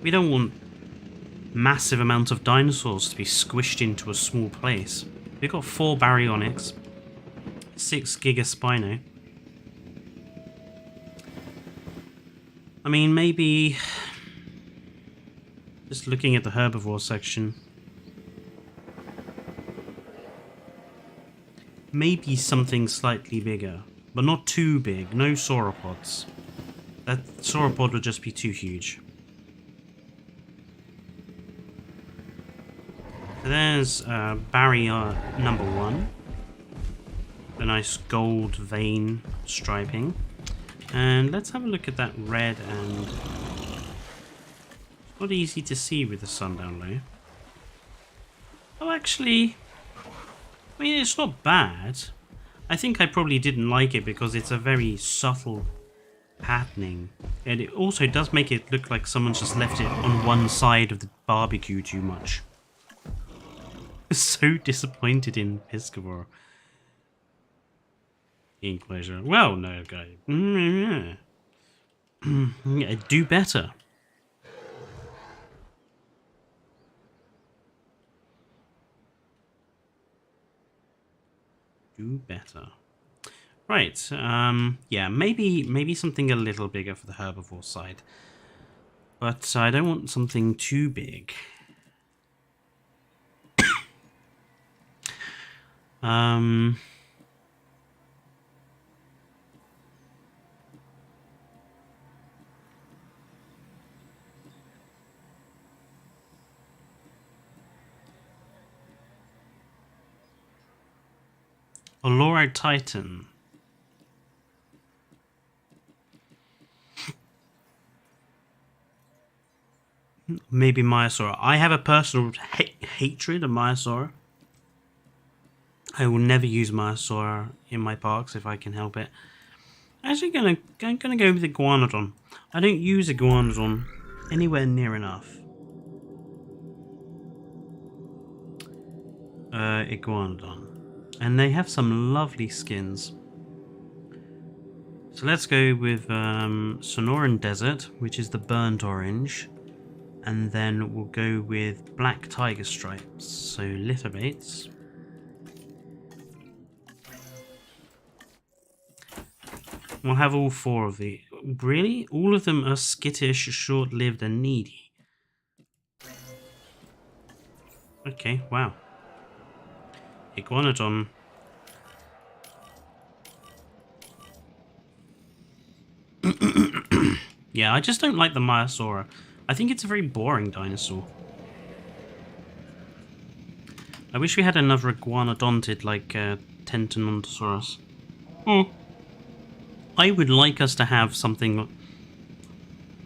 We don't want massive amounts of dinosaurs to be squished into a small place. We've got 4 baryonyx, 6 gigaspino. I mean, maybe... Just looking at the herbivore section. Maybe something slightly bigger, but not too big. No sauropods. That sauropod would just be too huge. There's barrier number 1. The nice gold vein striping. And let's have a look at that red and... Not easy to see with the sun down low. Oh, actually, I mean, it's not bad. I think I probably didn't like it because it's a very subtle patterning. And it also does make it look like someone's just left it on one side of the barbecue too much. So disappointed in Piscivore. Enclosure. Well, no, guy. Yeah, do better. Do better. Right. Yeah, maybe something a little bigger for the herbivore side. But I don't want something too big. Oloro Titan. Maybe Myosaur. I have a personal hatred of Myosaur. I will never use Myosaur in my parks if I can help it. Actually, gonna go with Iguanodon. I don't use Iguanodon anywhere near enough. Iguanodon. And they have some lovely skins. So let's go with Sonoran Desert, which is the burnt orange. And then we'll go with black tiger stripes. So lithobates. We'll have all 4 of the... Really? All of them are skittish, short-lived, and needy. Okay, wow. Iguanodon. Yeah, I just don't like the Myosaura. I think it's a very boring dinosaur. I wish we had another iguanodontid like Tentonontosaurus. I would like us to have something...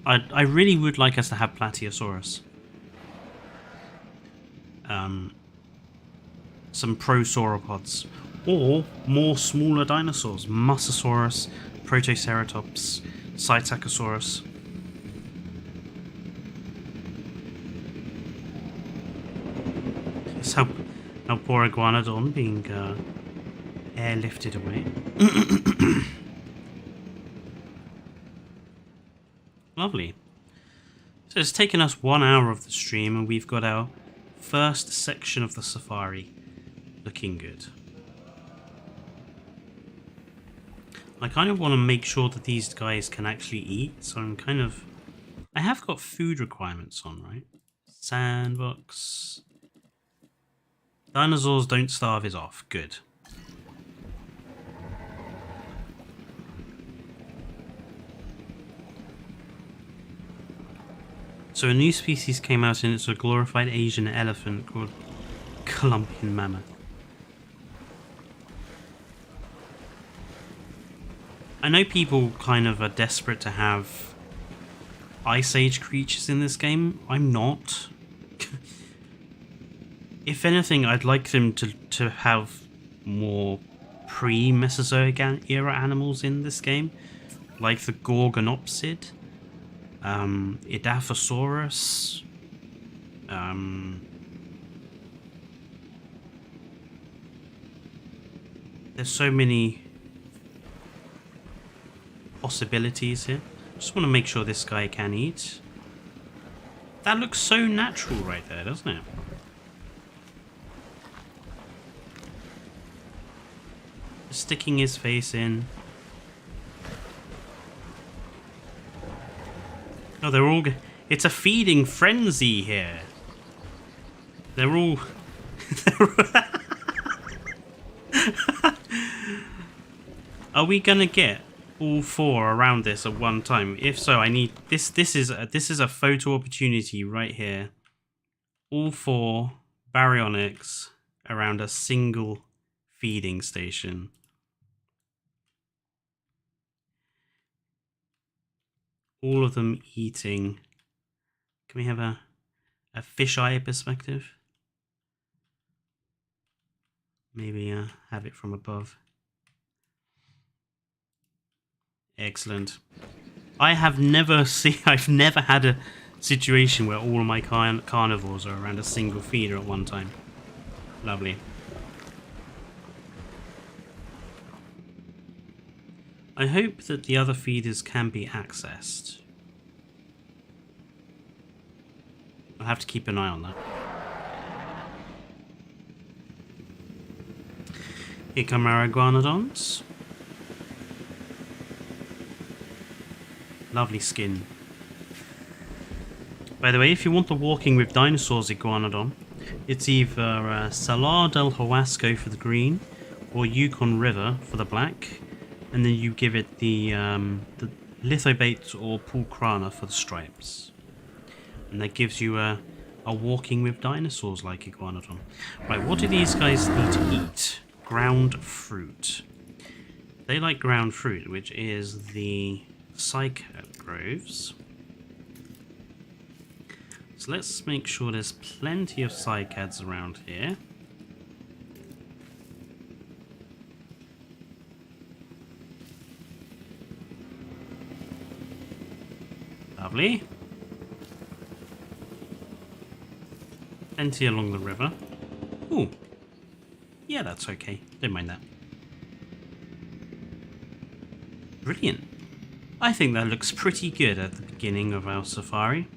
I really would like us to have Plateosaurus. Some prosauropods. Or more smaller dinosaurs. Mosasaurus, Protoceratops, Psittacosaurus. So, our poor iguanodon being airlifted away. Lovely. So it's taken us 1 hour of the stream and we've got our first section of the safari looking good. I kind of want to make sure that these guys can actually eat, so I'm kind of... I have got food requirements on, right? Sandbox. Dinosaurs don't starve is off. Good. So a new species came out and it's a glorified Asian elephant called Columbian mammoth. I know people kind of are desperate to have Ice Age creatures in this game. I'm not. If anything, I'd like them to have more pre-Mesozoic era animals in this game, like the Gorgonopsid, Edaphosaurus, there's so many possibilities here. Just want to make sure this guy can eat. That looks so natural right there, doesn't it? Sticking his face in. Oh, they're all... It's a feeding frenzy here. They're all... Are we gonna get all 4 around this at one time? If so, I need... This is a photo opportunity right here. All 4 baryonyx around a single feeding station. All of them eating. Can we have a fisheye perspective? Maybe have it from above. Excellent. I've never had a situation where all of my carnivores are around a single feeder at one time. Lovely. I hope that the other feeders can be accessed. I'll have to keep an eye on that. Here come our iguanodons. Lovely skin. By the way, if you want the Walking with Dinosaurs iguanodon, it's either Salar del Huasco for the green or Yukon River for the black. And then you give it the Lithobate or Pulcrana for the stripes. And that gives you a Walking with Dinosaurs like iguanodon. Right, what do these guys need to eat? Ground fruit. They like ground fruit, which is the cycad groves. So let's make sure there's plenty of cycads around here. Lovely. Plenty along the river. Ooh. Yeah, that's okay. Don't mind that. Brilliant. I think that looks pretty good at the beginning of our safari.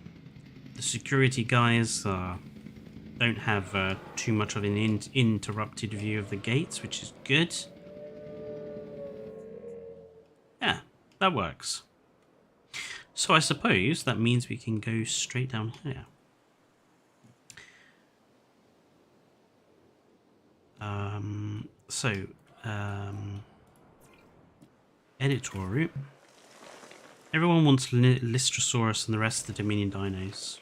The security guys don't have too much of an interrupted view of the gates, which is good. Yeah, that works. So I suppose that means we can go straight down here. Editor route. Everyone wants Lystrosaurus and the rest of the Dominion dinos.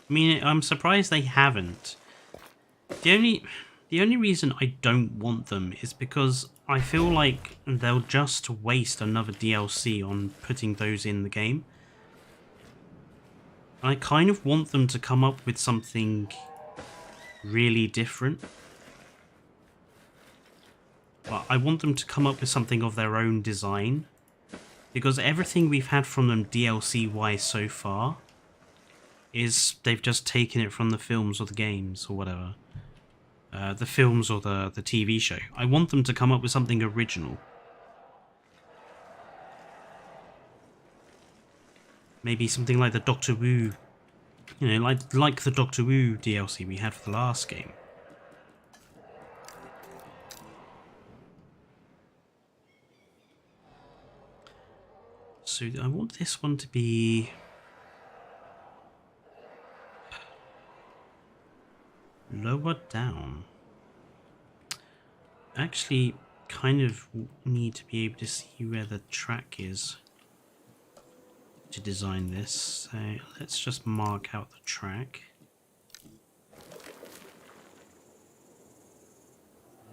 I mean, I'm surprised they haven't. The only reason I don't want them is because I feel like they'll just waste another DLC on putting those in the game. I kind of want them to come up with something really different. But I want them to come up with something of their own design. Because everything we've had from them DLC-wise so far is they've just taken it from the films or the games or whatever. The films or the TV show. I want them to come up with something original. Maybe something like the Doctor Wu, you know, like the Doctor Wu DLC we had for the last game. So I want this one to be lower down. Actually, kind of need to be able to see where the track is to design this. So let's just mark out the track.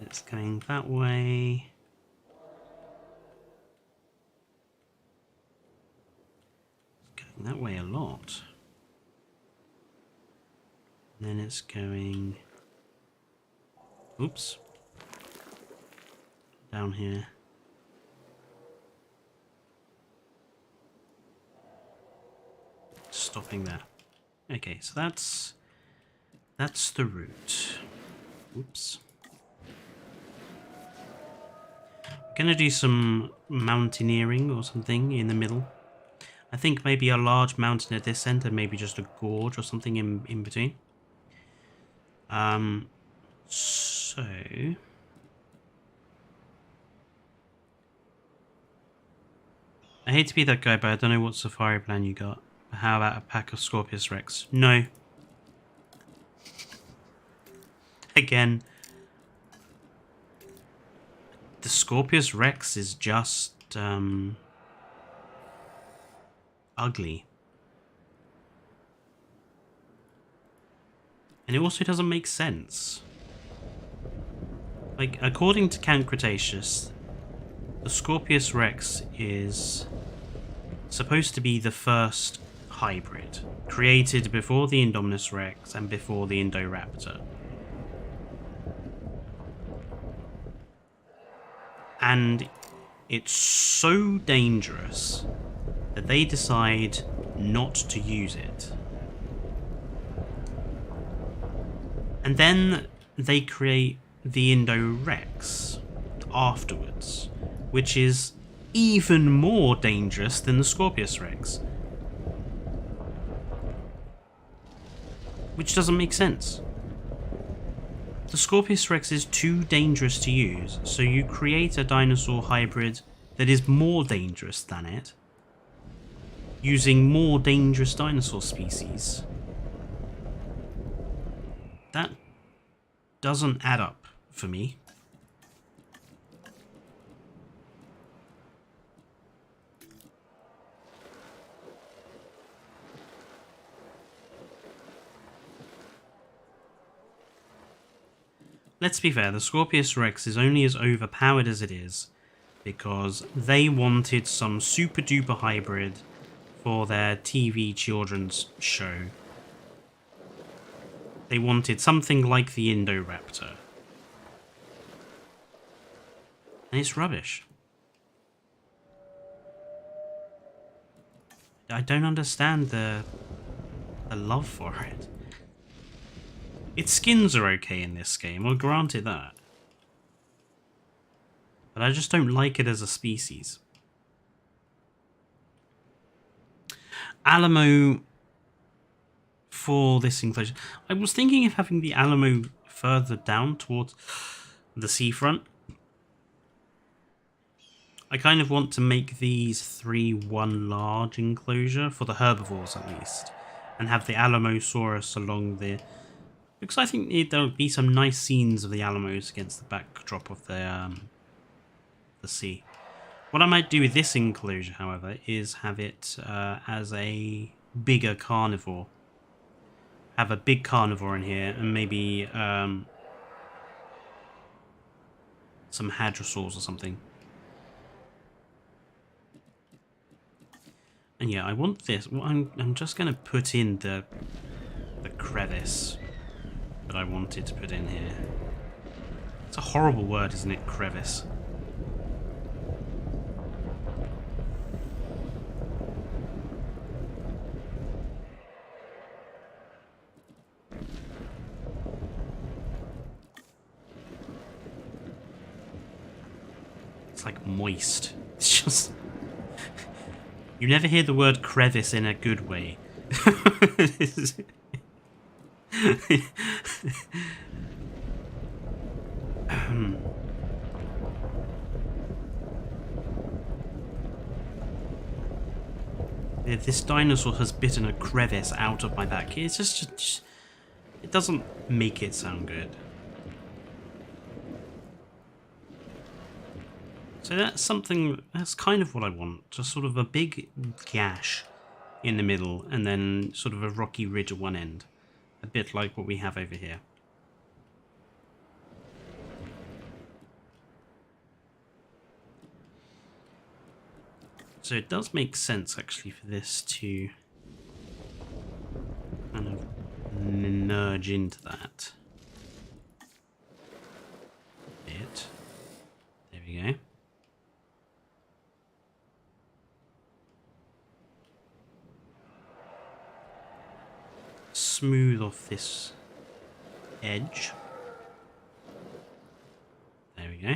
It's going that way. That way a lot. And then it's going, oops, down here. Stopping there. Okay, so that's the route. Oops. Gonna do some mountaineering or something in the middle. I think maybe a large mountain at this end and maybe just a gorge or something in between. So I hate to be that guy, but I don't know what safari plan you got. How about a pack of Scorpius Rex? No. Again, the Scorpius Rex is just ugly. And it also doesn't make sense. Like, according to Count Cretaceous, the Scorpius Rex is supposed to be the first hybrid, created before the Indominus Rex and before the Indoraptor. And it's so dangerous that they decide not to use it. And then they create the Indorex afterwards, which is even more dangerous than the Scorpius Rex. Which doesn't make sense. The Scorpius Rex is too dangerous to use, so you create a dinosaur hybrid that is more dangerous than it, using more dangerous dinosaur species. That doesn't add up for me. Let's be fair, the Scorpius Rex is only as overpowered as it is because they wanted some super duper hybrid for their TV children's show. They wanted something like the Indoraptor. And it's rubbish. I don't understand the love for it. Its skins are okay in this game, I'll grant it that. But I just don't like it as a species. Alamo for this enclosure. I was thinking of having the Alamo further down towards the seafront. I kind of want to make these three one large enclosure, for the herbivores at least, and have the Alamosaurus along the... Because I think there'll be some nice scenes of the Alamos against the backdrop of the sea. What I might do with this enclosure, however, is have it as a bigger carnivore. Have a big carnivore in here, and maybe some hadrosaurs or something. And yeah, I want this. Well, I'm just going to put in the crevice that I wanted to put in here. It's a horrible word, isn't it? Crevice. It's like moist. It's just... You never hear the word crevice in a good way. This dinosaur has bitten a crevice out of my back. It's just it doesn't make it sound good. So that's something, that's kind of what I want. Just sort of a big gash in the middle, and then sort of a rocky ridge at one end. A bit like what we have over here. So it does make sense, actually, for this to kind of nudge into that. Bit. There we go. Smooth off this edge. There we go.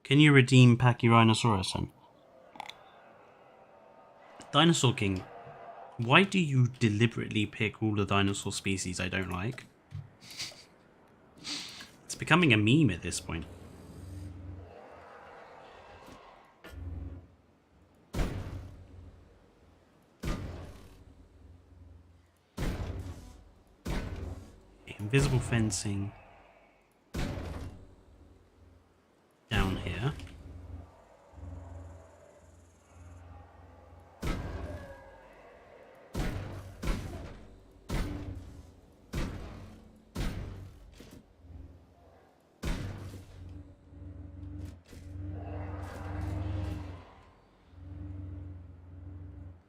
Can you redeem Pachyrhinosaurus then? Dinosaur King, why do you deliberately pick all the dinosaur species I don't like? It's becoming a meme at this point. Invisible fencing down here.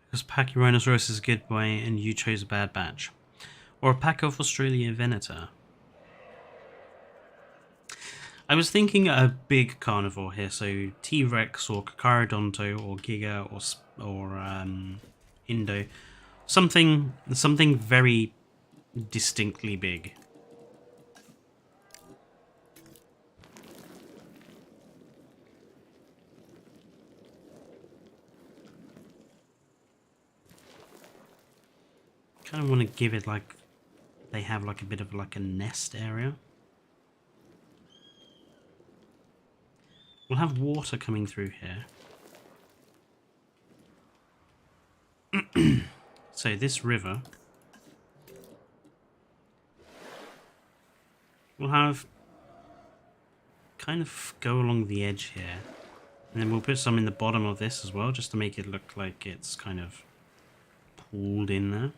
Because Pachyrhinosaurus is a good boy and you chose a bad batch. Or a pack of Australia Venator. I was thinking a big carnivore here, so T-Rex or Carcharodonto or Giga or Indo, something very distinctly big. Kind of want to give it like they have like a bit of like a nest area. We'll have water coming through here. So this river will have kind of go along the edge here. And then we'll put some in the bottom of this as well, just to make it look like it's kind of pooled in there.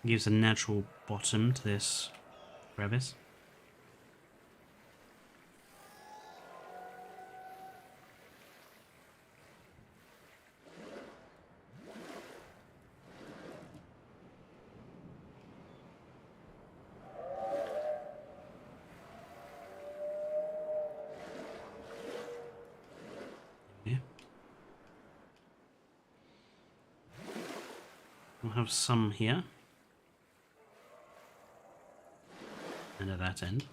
Gives a natural bottom to this crevice. Yeah. We'll have some here. And at that end.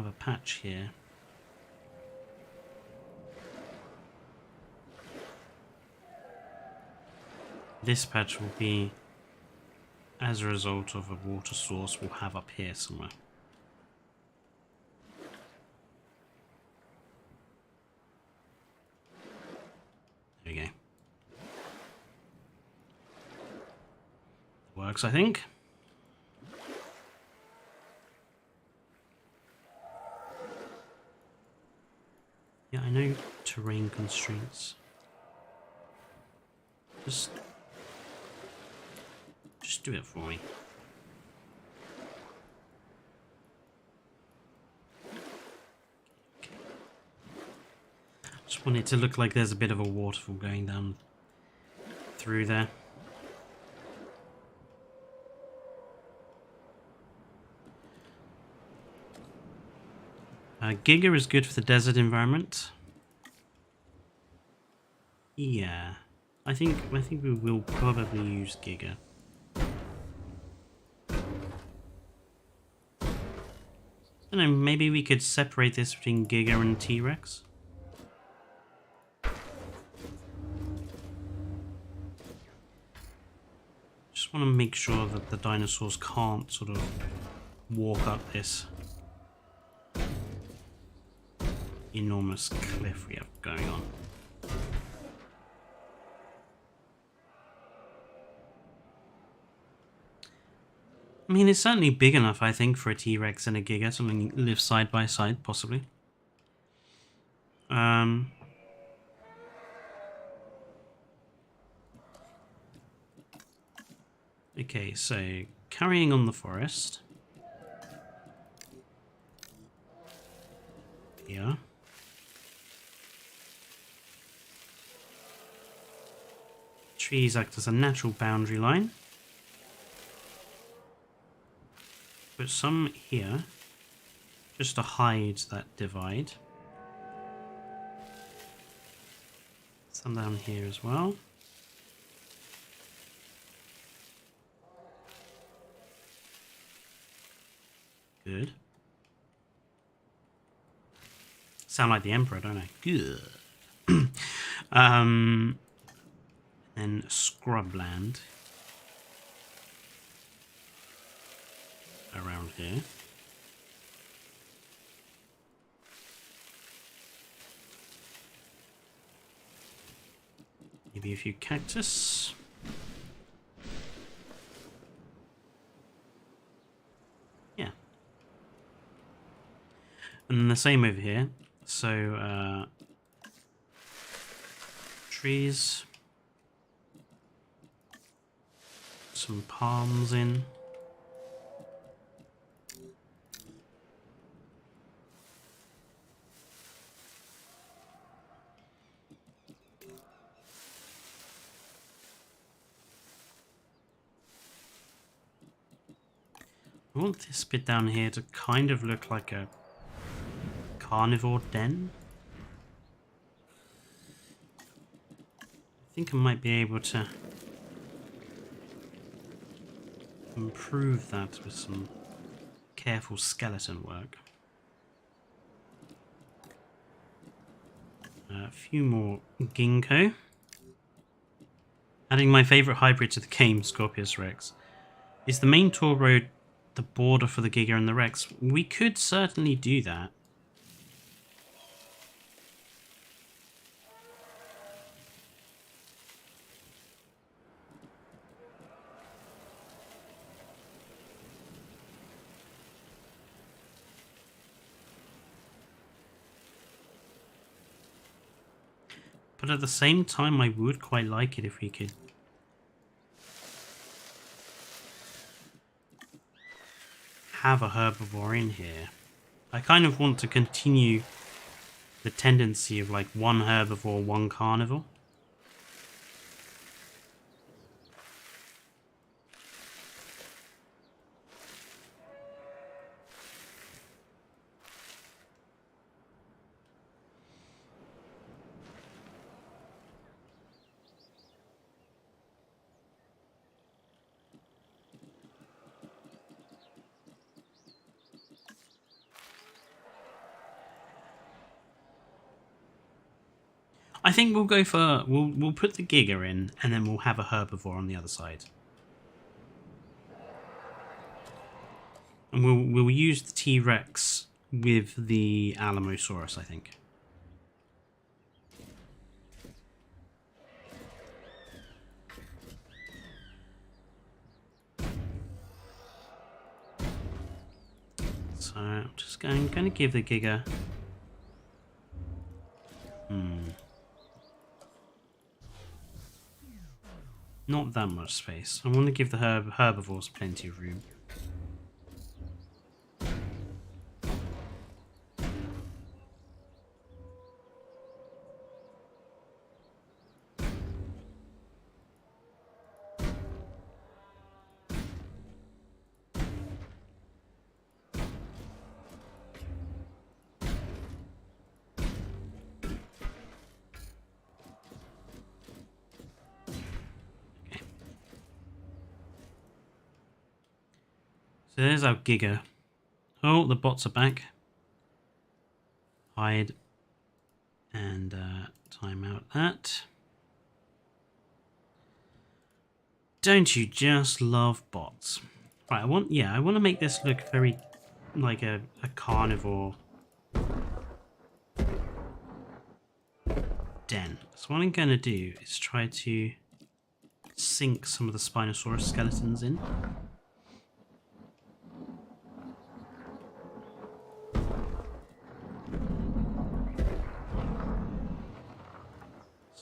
have a patch here. This patch will be as a result of a water source we'll have up here somewhere. There we go. Works, I think. Yeah, I know terrain constraints. Just do it for me. Okay. Just want it to look like there's a bit of a waterfall going down through there. Giga is good for the desert environment. Yeah, I think we will probably use Giga. I don't know, maybe we could separate this between Giga and T-Rex. Just want to make sure that the dinosaurs can't sort of walk up this enormous cliff we have going on. I mean, it's certainly big enough, I think, for a T-Rex and a Giga. Something that lives side by side, possibly. Okay, so carrying on the forest. Here. Trees act as a natural boundary line. Put some here, just to hide that divide. Some down here as well. Good. Sound like the Emperor, don't I? Good. Then scrubland around here. Maybe a few cactus. Yeah. And then the same over here. So, trees. Some palms in. I want this bit down here to kind of look like a carnivore den. I think I might be able to improve that with some careful skeleton work. A few more ginkgo. Adding my favourite hybrid to the game, Scorpius Rex. Is the main tour road the border for the Giga and the Rex? We could certainly do that. But at the same time, I would quite like it if we could have a herbivore in here. I kind of want to continue the tendency of like one herbivore, one carnivore. I think we'll go for we'll put the Giga in, and then we'll have a herbivore on the other side. And we'll use the T-Rex with the Alamosaurus, I think. So I'm just going to give the Giga. Not that much space. I want to give the herbivores plenty of room. So there's our Giga. Oh, the bots are back. Hide. And time out that. Don't you just love bots? Right, I want to make this look very like a carnivore den. So what I'm going to do is try to sink some of the Spinosaurus skeletons in.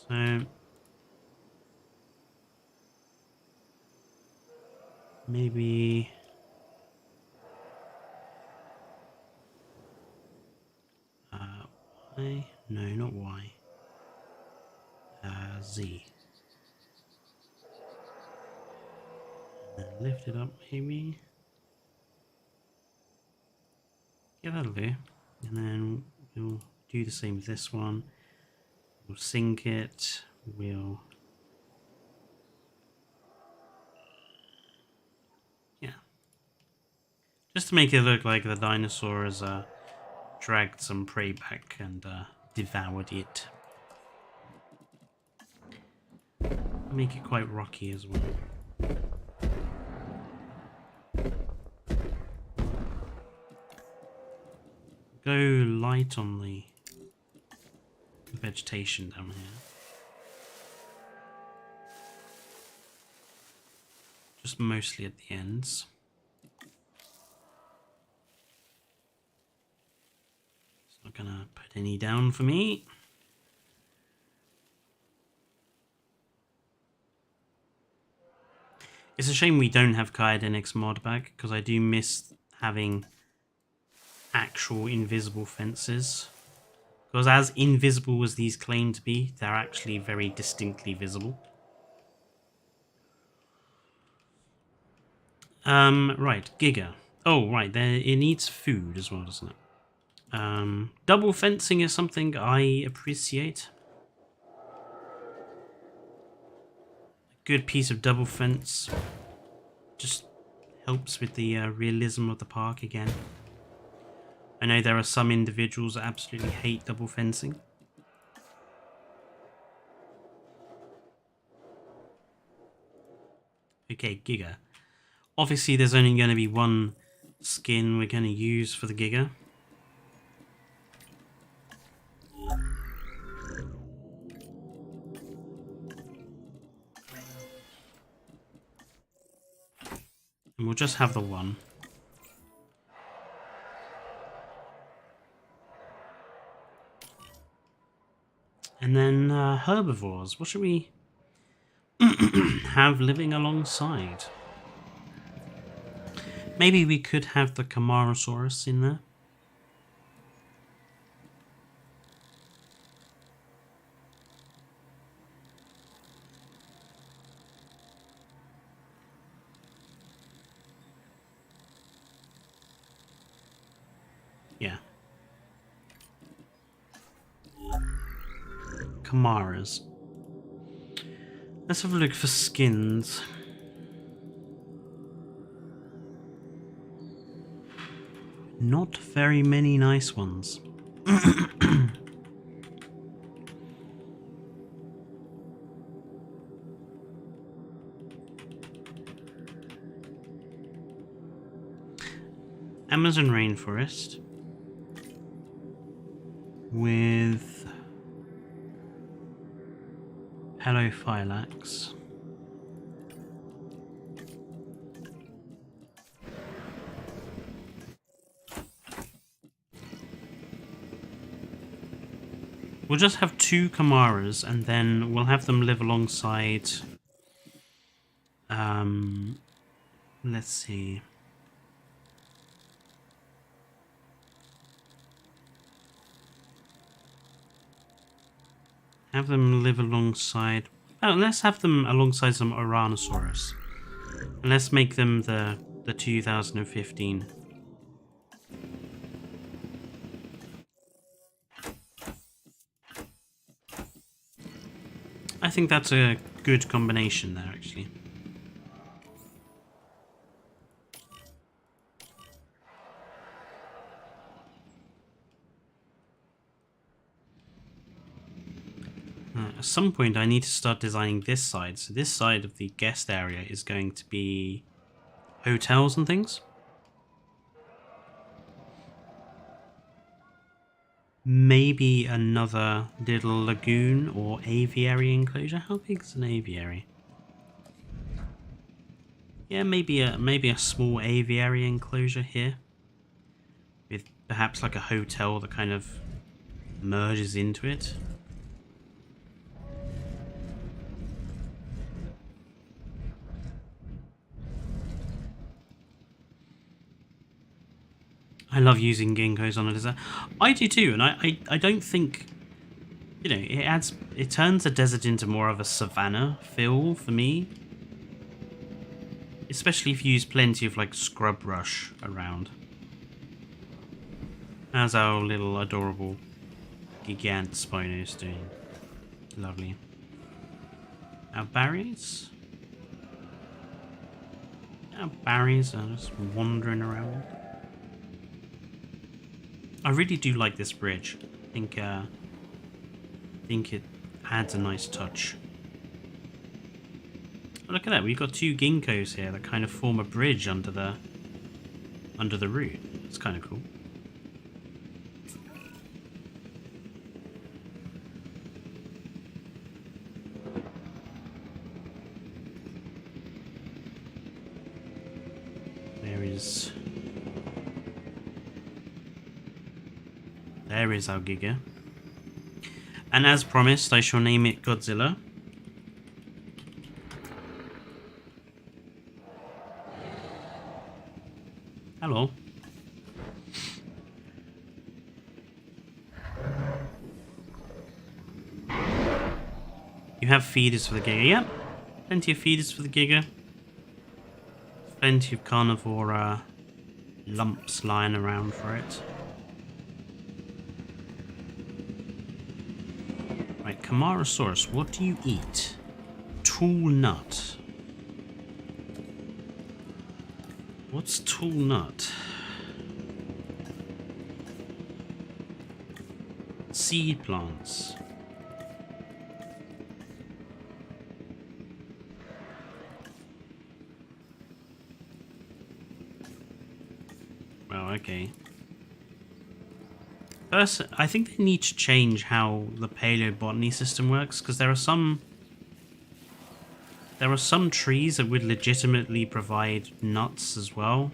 So maybe Y? No, not Y. Z. And then lift it up, maybe. Yeah, that'll do. And then we'll do the same with this one. We'll sink it. We'll... yeah. Just to make it look like the dinosaur has dragged some prey back and devoured it. Make it quite rocky as well. Go light on the vegetation down here. Just mostly at the ends. It's not gonna put any down for me. It's a shame we don't have Kaidinix mod back, because I do miss having actual invisible fences. Because as invisible as these claim to be, they're actually very distinctly visible. Right, Giga. Oh, right, it needs food as well, doesn't it? Double fencing is something I appreciate. A good piece of double fence just helps with the realism of the park again. I know there are some individuals that absolutely hate double fencing. Okay, Giga. Obviously, there's only going to be one skin we're going to use for the Giga. And we'll just have the one. And then herbivores. What should we have living alongside? Maybe we could have the Camarasaurus in there. Yeah. Camaras. Let's have a look for skins. Not very many nice ones. Amazon rainforest with Helophylax. We'll just have 2 Camaras, and then we'll have them live alongside... let's see... Have them live alongside... Oh, let's have them alongside some Ouranosaurus. And let's make them the 2015. I think that's a good combination there, actually. At some point I need to start designing this side. So this side of the guest area is going to be hotels and things. Maybe another little lagoon or aviary enclosure. How big is an aviary? Yeah, maybe a small aviary enclosure here, with perhaps like a hotel that kind of merges into it. I love using ginkgos on a desert. I do too, and I don't think, you know, it turns the desert into more of a savanna feel for me. Especially if you use plenty of like scrub brush around. How's our little adorable gigant Spinos doing? Lovely. Our berries? Our berries are just wandering around. I really do like this bridge. I think it adds a nice touch. Oh, look at that, we've got 2 ginkgos here that kind of form a bridge under the route. It's kind of cool. There is our Giga. And as promised, I shall name it Godzilla. Hello. You have feeders for the Giga. Yep. Plenty of feeders for the Giga. Plenty of carnivore lumps lying around for it. Right, Camarasaurus, what do you eat? Tool nut. What's tool nut? Seed plants. Well, okay. First, I think they need to change how the paleobotany system works, because there are some trees that would legitimately provide nuts as well.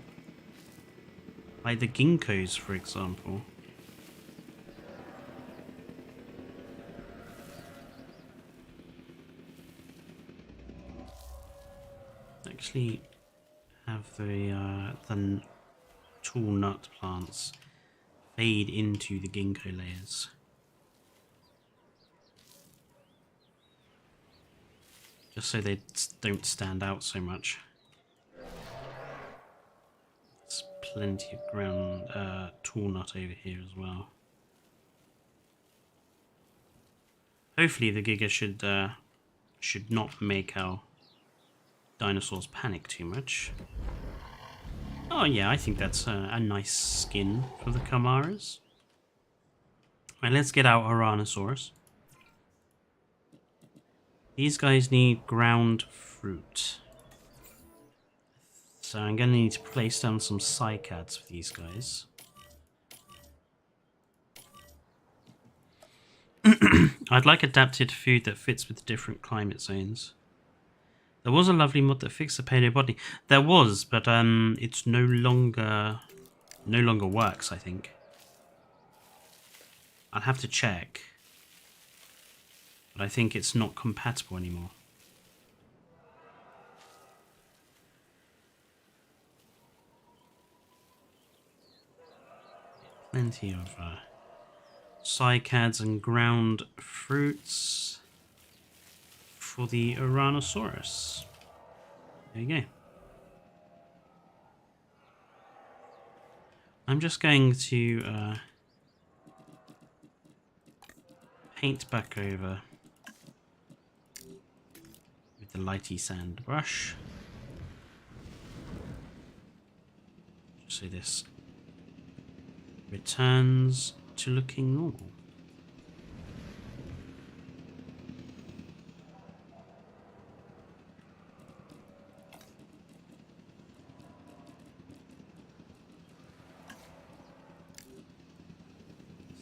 Like the ginkgos, for example. Actually have the tool nut plants fade into the ginkgo layers. Just so they don't stand out so much. There's plenty of ground tool nut over here as well. Hopefully the Giga should not make our dinosaurs panic too much. Oh yeah, I think that's a nice skin for the Camaras. Right, let's get out Ouranosaurus. These guys need ground fruit. So I'm going to need to place down some cycads for these guys. I'd like adapted food that fits with different climate zones. There was a lovely mod that fixed the paleo body. There was, but it's no longer works, I think. I'll have to check. But I think it's not compatible anymore. Plenty of cycads and ground fruits for the Tyrannosaurus. There you go. I'm just going to paint back over with the lighty sand brush. So this returns to looking normal.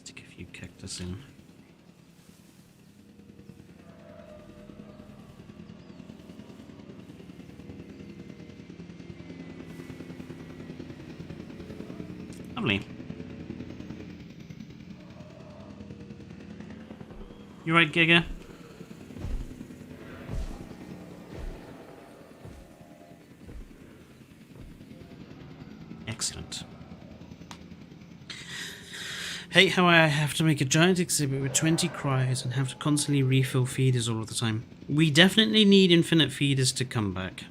Stick a few cactus in. Lovely. You right, Giga? Excellent. Hate how I have to make a giant exhibit with 20 cryos and have to constantly refill feeders all of the time. We definitely need infinite feeders to come back.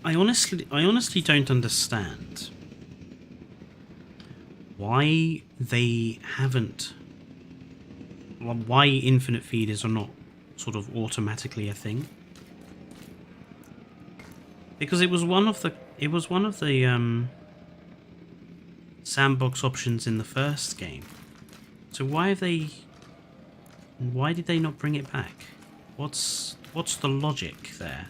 I honestly don't understand why they haven't, why infinite feeders are not sort of automatically a thing. Because it was one of the sandbox options in the first game. So why did they not bring it back? What's the logic there?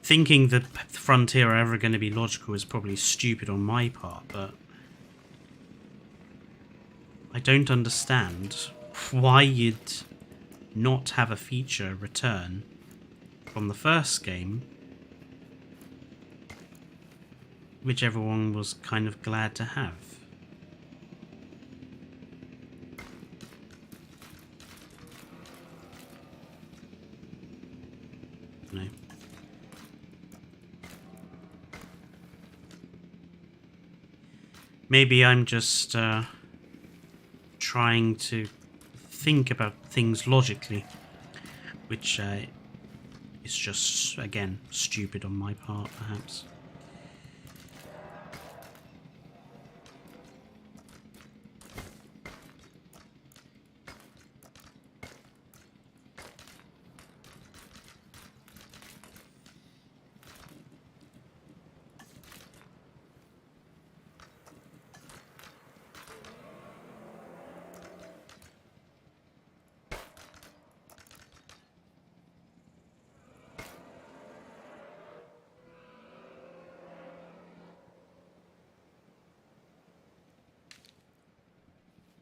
Thinking that Frontier are ever going to be logical is probably stupid on my part, but I don't understand why you'd not have a feature return from the first game, which everyone was kind of glad to have. No. Maybe I'm just trying to think about things logically, which is just, again, stupid on my part, perhaps.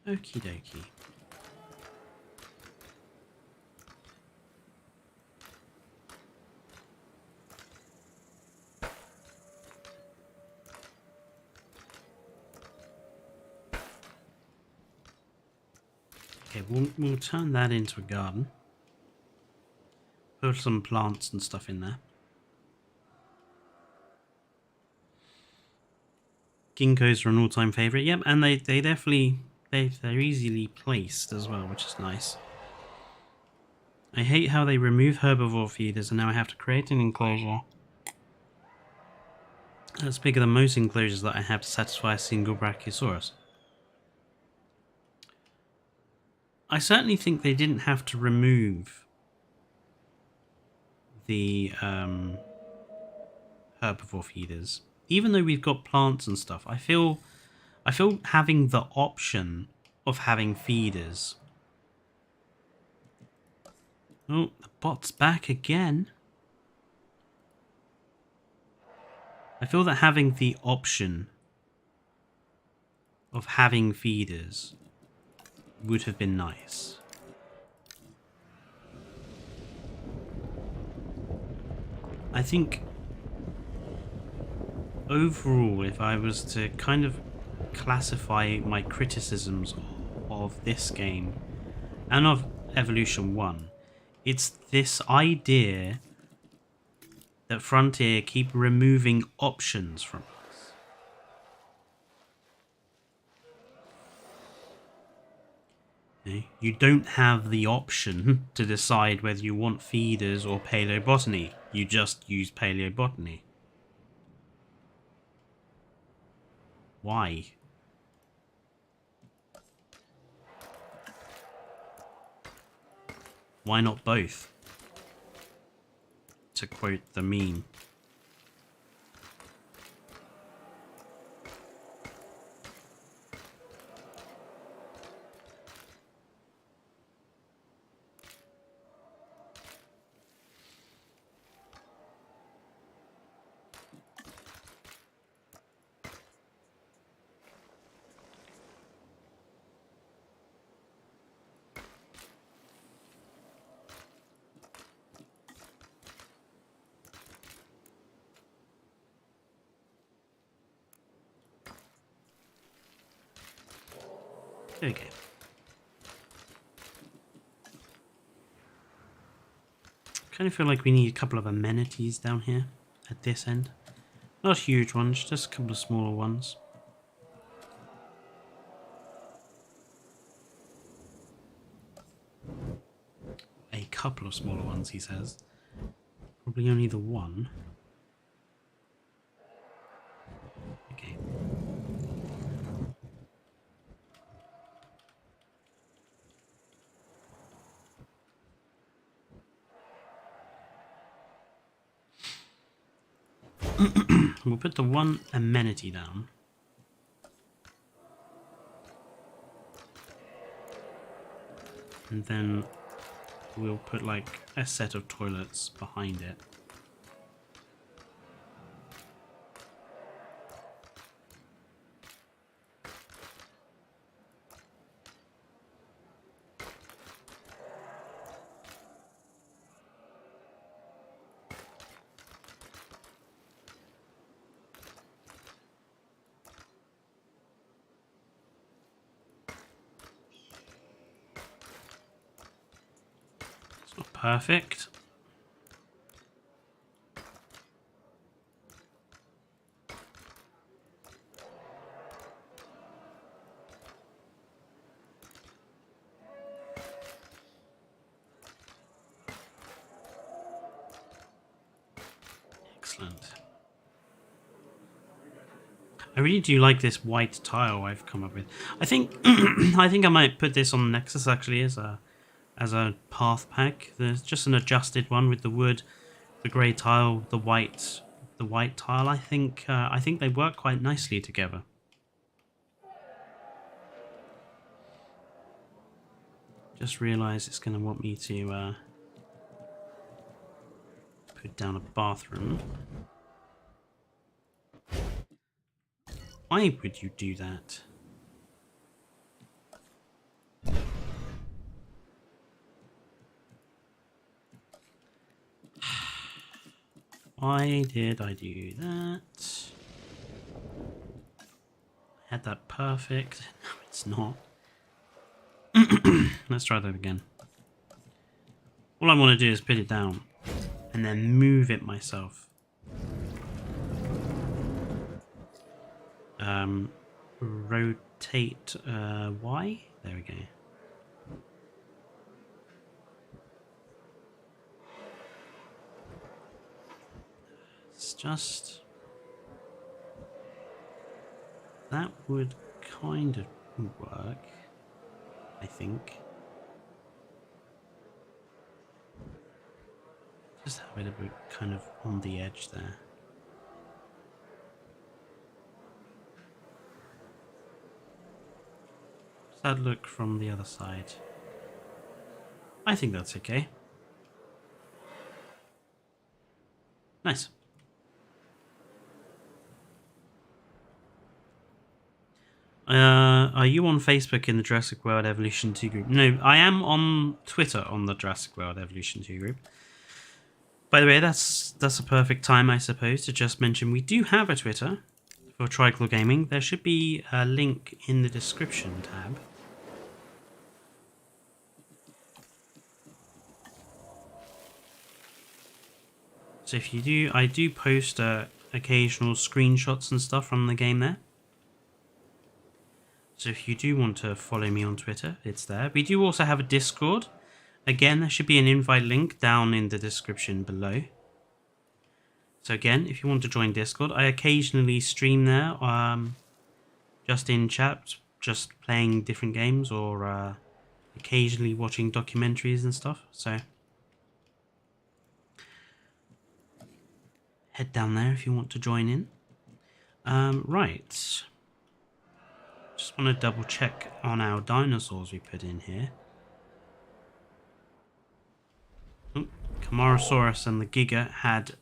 Okie dokie. Okay, we'll turn that into a garden. Put some plants and stuff in there. Ginkgos are an all-time favourite. Yep, and they definitely... They're easily placed as well, which is nice. I hate how they remove herbivore feeders and now I have to create an enclosure that's bigger than most enclosures that I have to satisfy a single Brachiosaurus. I certainly think they didn't have to remove the herbivore feeders. Even though we've got plants and stuff, I feel having the option of having feeders. Oh, the bot's back again. I feel that having the option of having feeders would have been nice. I think overall, if I was to kind of classify my criticisms of this game and of Evolution 1, it's this idea that Frontier keep removing options from us. Okay? You don't have the option to decide whether you want feeders or paleobotany. You just use paleobotany. Why? Why not both? To quote the meme. There we go. Kind of feel like we need a couple of amenities down here at this end. Not huge ones, just a couple of smaller ones. A couple of smaller ones, he says. Probably only the one. Okay. We'll put the one amenity down. And then we'll put like a set of toilets behind it. Perfect. Excellent. I really do like this white tile I've come up with. I think I think I might put this on Nexus actually as a path pack. There's just an adjusted one with the wood, the grey tile, the white tile. I think they work quite nicely together. Just realised it's going to want me to put down a bathroom. Why would you do that? Why did I do that? I had that perfect. No, it's not. Let's try that again. All I want to do is put it down and then move it myself. Rotate Y? There we go. It's just... that would kind of work, I think. Just have it a bit kind of on the edge there. Does that look from the other side? I think that's okay. Nice. Are you on Facebook in the Jurassic World Evolution 2 group? No, I am on Twitter on the Jurassic World Evolution 2 group. By the way, that's a perfect time, I suppose, to just mention we do have a Twitter for Triclaw Gaming. There should be a link in the description tab. So if you do, I do post occasional screenshots and stuff from the game there. So if you do want to follow me on Twitter, it's there. We do also have a Discord. Again, there should be an invite link down in the description below. So again, if you want to join Discord, I occasionally stream there, just in chat, just playing different games, or occasionally watching documentaries and stuff. So head down there if you want to join in. Right. Just want to double check on our dinosaurs we put in here. Oh, Camarasaurus and the Giga had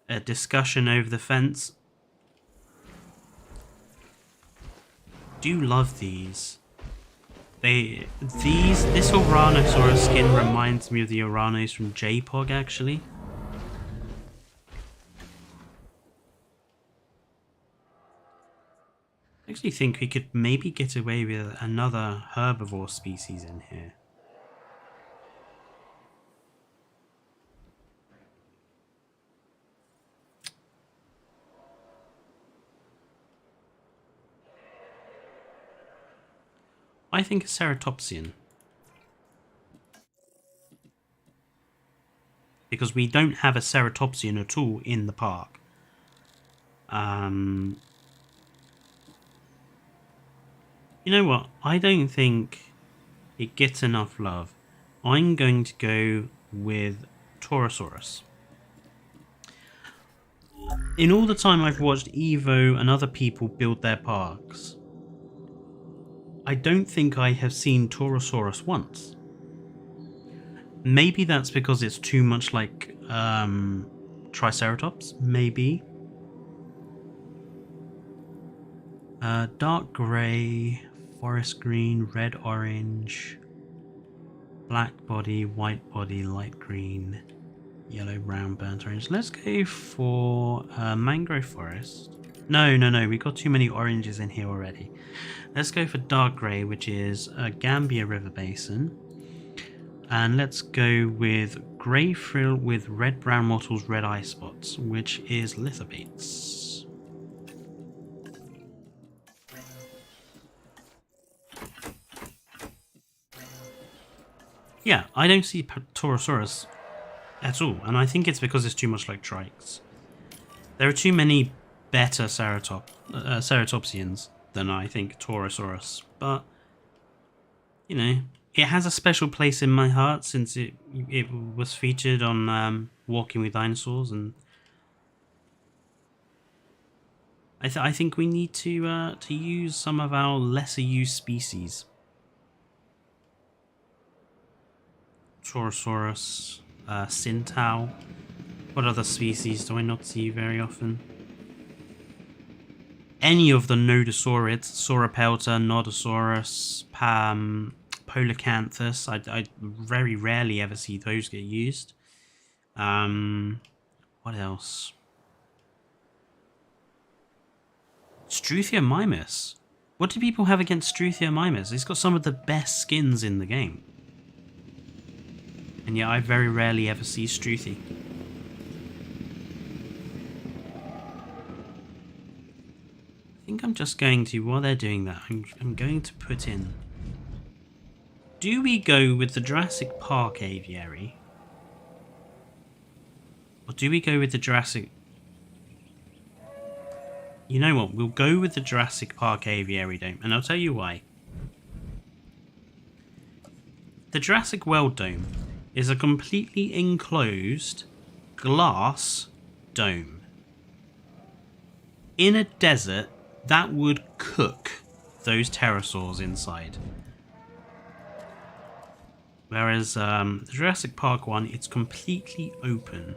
a discussion over the fence. Do love these. This Oranosaurus skin reminds me of the Oranos from J-Pog actually. I actually think we could maybe get away with another herbivore species in here. I think a ceratopsian. Because we don't have a ceratopsian at all in the park. You know what? I don't think it gets enough love. I'm going to go with Torosaurus. In all the time I've watched Evo and other people build their parks, I don't think I have seen Torosaurus once. Maybe that's because it's too much like Triceratops, maybe. Dark grey, forest green, red orange, black body, white body, light green, yellow, brown, burnt orange. Let's go for mangrove forest. No, we got too many oranges in here already. Let's go for dark grey, which is a Gambia River Basin. And let's go with grey frill with red brown mottles, red eye spots, which is lithobates. Yeah, I don't see Torosaurus at all, and I think it's because it's too much like Trikes. There are too many better ceratopsians than I think Torosaurus, but you know, it has a special place in my heart since it was featured on Walking with Dinosaurs, and I think we need to use some of our lesser used species. Torosaurus, Sintao. What other species do I not see very often? Any of the Nodosaurids, Sauropelta, Nodosaurus, Polacanthus. I very rarely ever see those get used. What else? Struthiomimus. What do people have against Struthiomimus? He's got some of the best skins in the game. And yet I very rarely ever see Struthi. I think I'm just going to, while they're doing that, I'm going to put in... Do we go with the Jurassic Park Aviary? Or do we go with the Jurassic... You know what, we'll go with the Jurassic Park Aviary Dome, and I'll tell you why. The Jurassic World Dome is a completely enclosed glass dome. In a desert, that would cook those pterosaurs inside. Whereas the Jurassic Park one, it's completely open.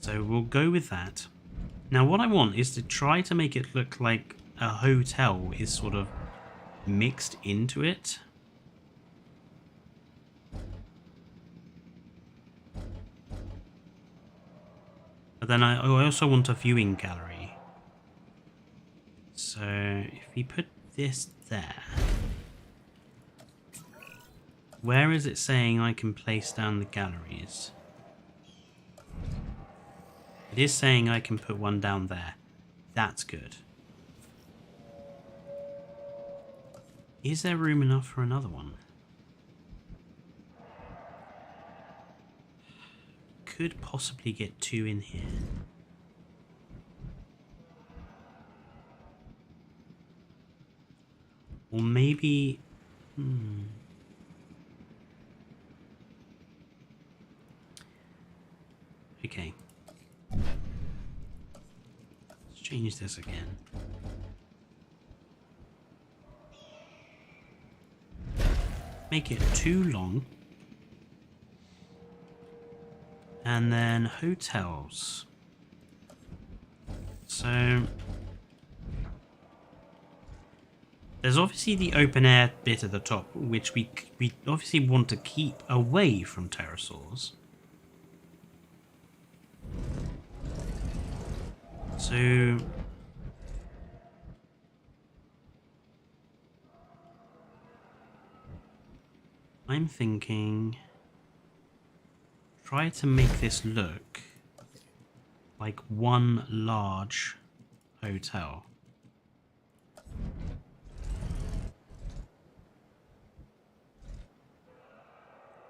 So we'll go with that. Now what I want is to try to make it look like a hotel is sort of mixed into it. But then I also want a viewing gallery. So if we put this there, where is it saying I can place down the galleries? It is saying I can put one down there. That's good. Is there room enough for another one? Could possibly get 2 in here. Or maybe... Okay. Let's change this again. Make it too long. And then hotels. So there's obviously the open air bit at the top, which we obviously want to keep away from pterosaurs. So I'm thinking, try to make this look like one large hotel.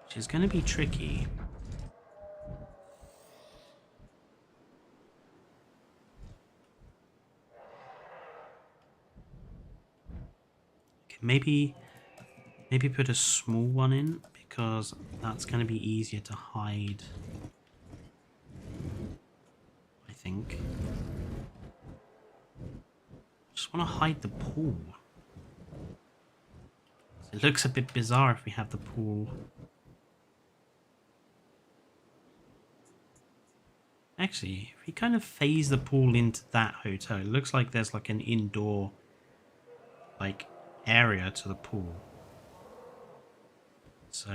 Which is going to be tricky. Okay, maybe put a small one in, because that's going to be easier to hide, I think. Just want to hide the pool. It looks a bit bizarre if we have the pool. Actually, if we kind of phase the pool into that hotel, it looks like there's like an indoor like area to the pool. So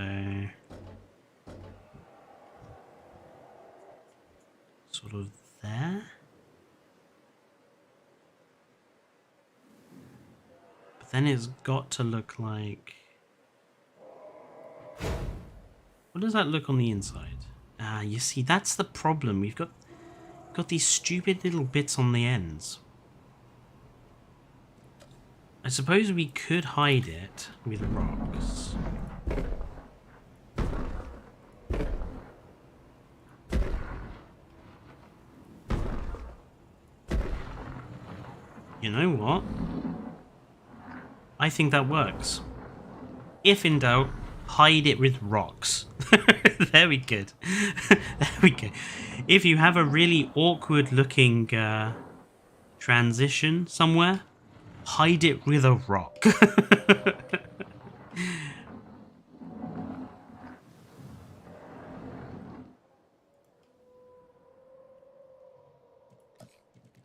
sort of there. But then it's got to look like... What does that look on the inside? Ah, you see, that's the problem. We've got these stupid little bits on the ends. I suppose we could hide it with rocks. You know what? I think that works. If in doubt, hide it with rocks. There we go. There we go. If you have a really awkward looking transition somewhere, hide it with a rock.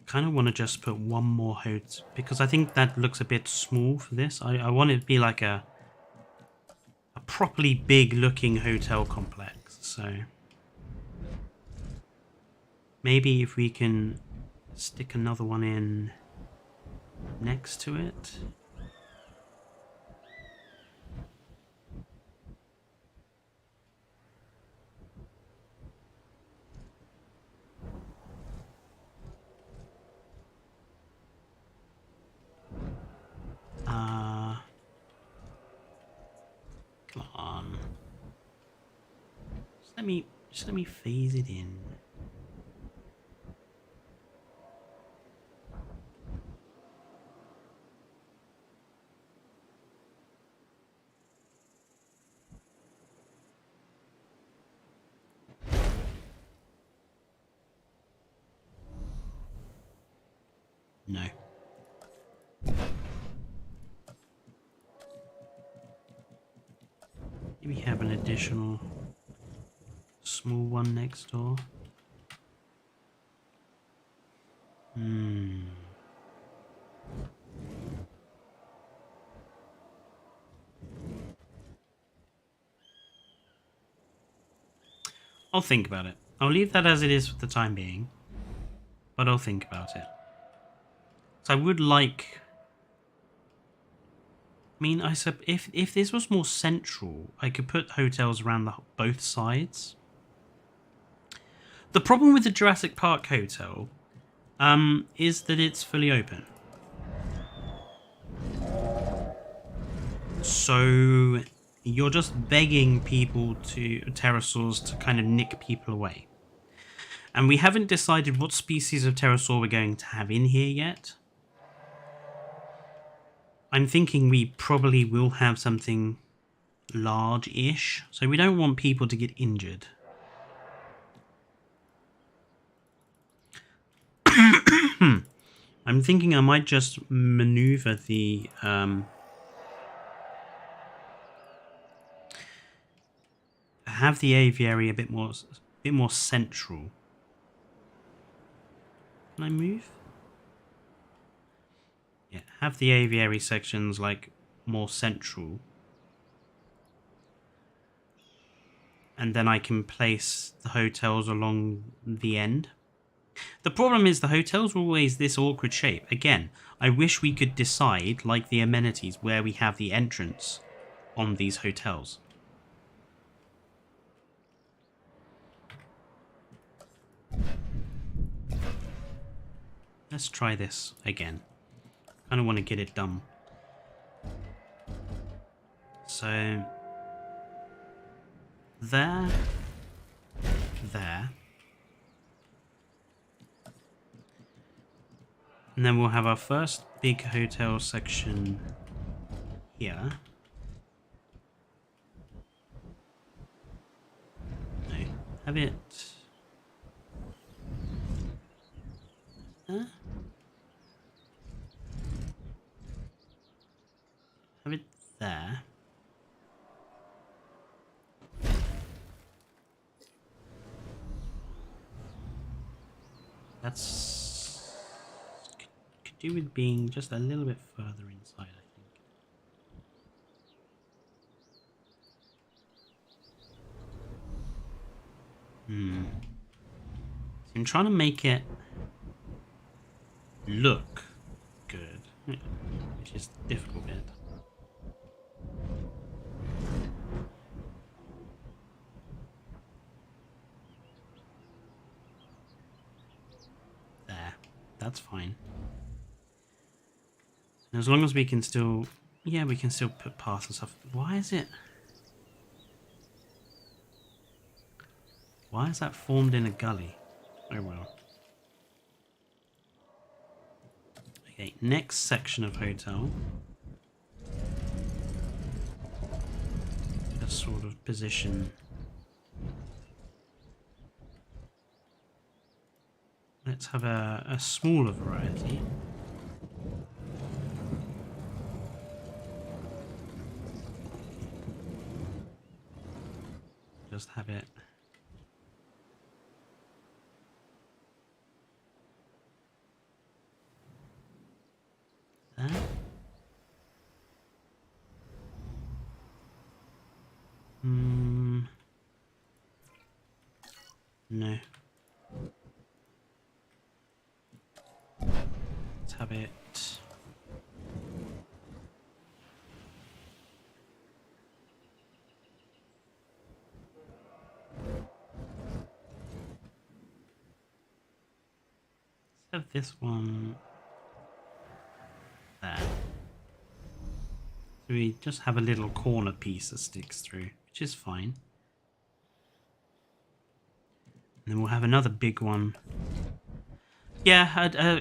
Kind of want to just put one more hotel, because I think that looks a bit small for this. I want it to be like a properly big looking hotel complex. So maybe if we can stick another one in next to it. Come on. Just let me phase it in. No. Maybe have an additional small one next door. I'll think about it. I'll leave that as it is for the time being, but I'll think about it. So I would like... I mean, if this was more central, I could put hotels around both sides. The problem with the Jurassic Park hotel is that it's fully open. So you're just begging pterosaurs to kind of nick people away. And we haven't decided what species of pterosaur we're going to have in here yet. I'm thinking we probably will have something large-ish, so we don't want people to get injured. I'm thinking I might just maneuver the have the aviary a bit more central. Can I move? Yeah, have the aviary sections like more central. And then I can place the hotels along the end. The problem is the hotels are always this awkward shape. Again, I wish we could decide, like the amenities, where we have the entrance on these hotels. Let's try this again. I don't want to get it done. So, there. And then we'll have our first big hotel section here. No, have it... Have it there. That's... could do with being just a little bit further inside, I think. So I'm trying to make it look good, which is the difficult bit. There, that's fine. And as long as we can still, yeah, we can still put paths and stuff. Why is that formed in a gully? Oh well. Okay, next section of hotel. A sort of position. Let's have a smaller variety. Just have it. There. No. Let's have it. Let's have this one there. So we just have a little corner piece that sticks through, which is fine. And then we'll have another big one. Yeah,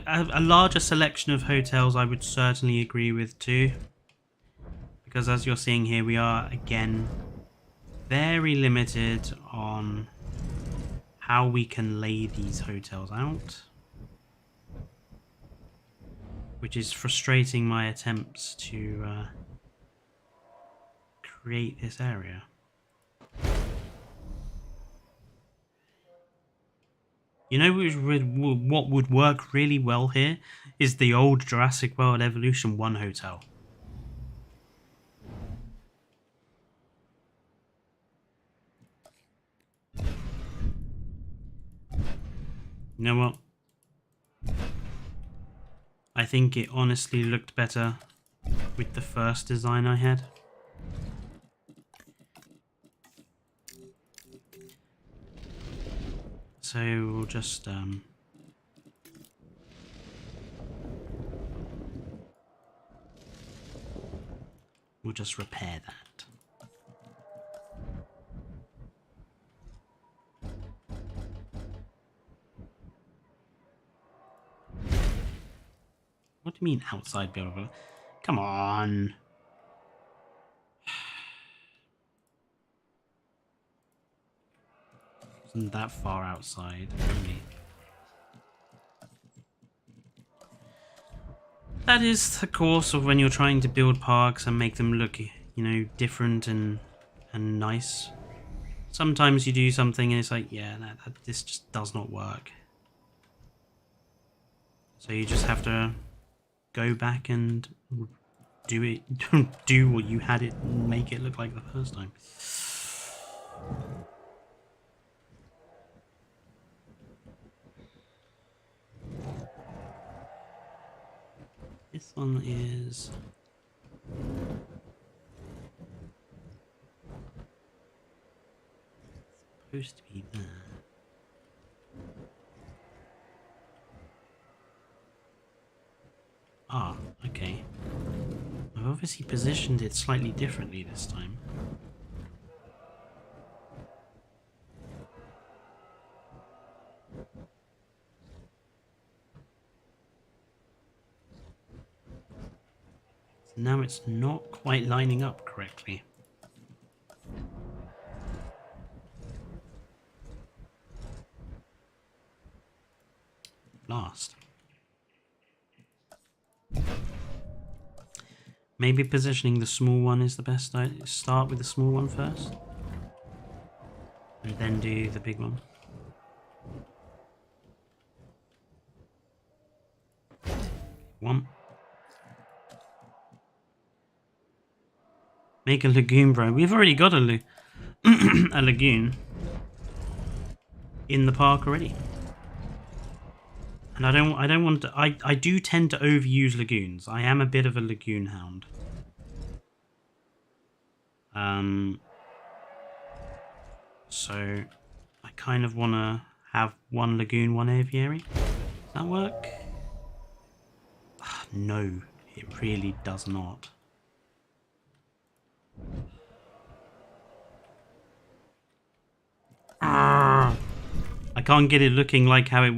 a larger selection of hotels I would certainly agree with too. Because as you're seeing here, we are, again, very limited on how we can lay these hotels out. Which is frustrating my attempts to create this area. You know what would work really well here is the old Jurassic World Evolution 1 hotel. You know what? I think it honestly looked better with the first design I had. So we'll just repair that. What do you mean outside buildable? Come on. Wasn't that far outside, really. That is the course of when you're trying to build parks and make them look, you know, different and nice. Sometimes you do something and it's like, yeah, this just does not work. So you just have to go back and do it, do what you had it, and make it look like the first time. This one is supposed to be there. Ah, okay. I've obviously positioned it slightly differently this time. So now it's not quite lining up correctly. Last. Maybe positioning the small one is the best. I start with the small one first, and then do the big one. One. Make a lagoon, bro. We've already got a lagoon in the park already. And I don't want to, I do tend to overuse lagoons. I am a bit of a lagoon hound. So I kind of want to have one lagoon, one aviary. Does that work? No, it really does not. I can't get it looking like how it...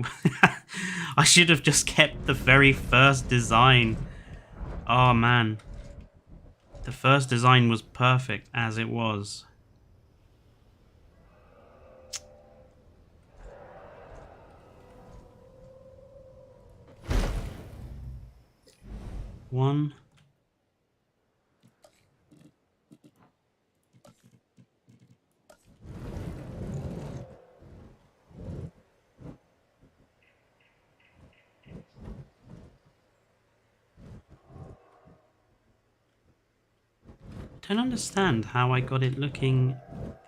I should have just kept the very first design. Oh, man. The first design was perfect as it was. One. I don't understand how I got it looking.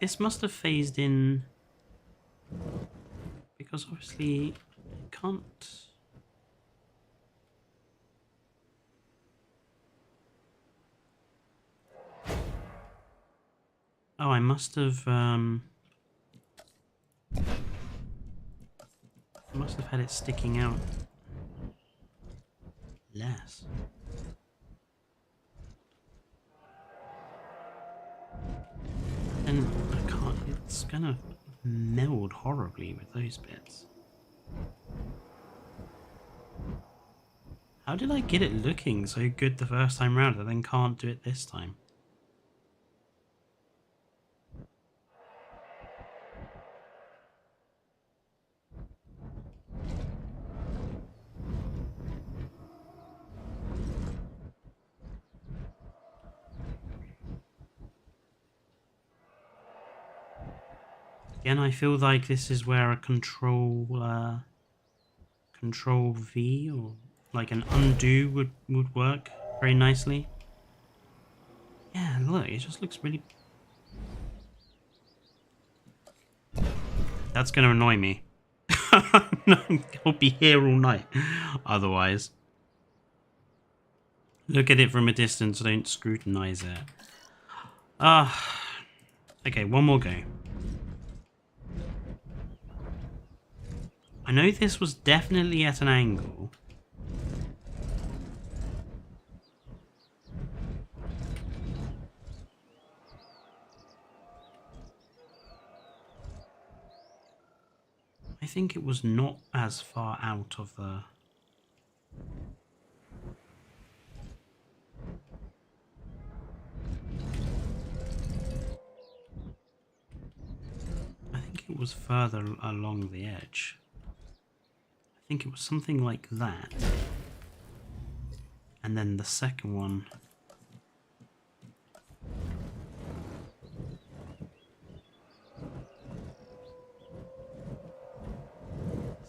This must have phased in because obviously I can't. Oh, I must have had it sticking out less. And I can't, it's gonna meld horribly with those bits. How did I get it looking so good the first time round and then can't do it this time? Again, I feel like this is where a control V or like an undo would work very nicely. Yeah, look, it just looks really... That's going to annoy me. I'll be here all night otherwise. Look at it from a distance, don't scrutinize it. Okay, one more go. I know this was definitely at an angle. I think it was not as far out of the... I think it was further along the edge. I think it was something like that. And then the second one...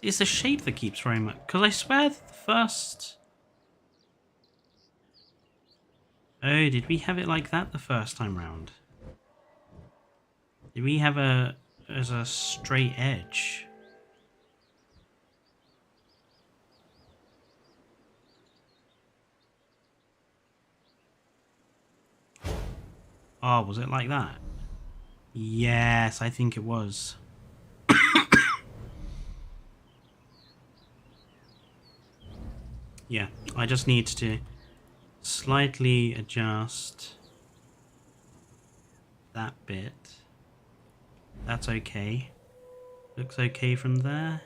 It's the shape that keeps throwing me. Because I swear the first... Oh, did we have it like that the first time round? Did we have a... as a straight edge? Oh, was it like that? Yes, I think it was. Yeah, I just need to slightly adjust that bit. That's okay. Looks okay from there.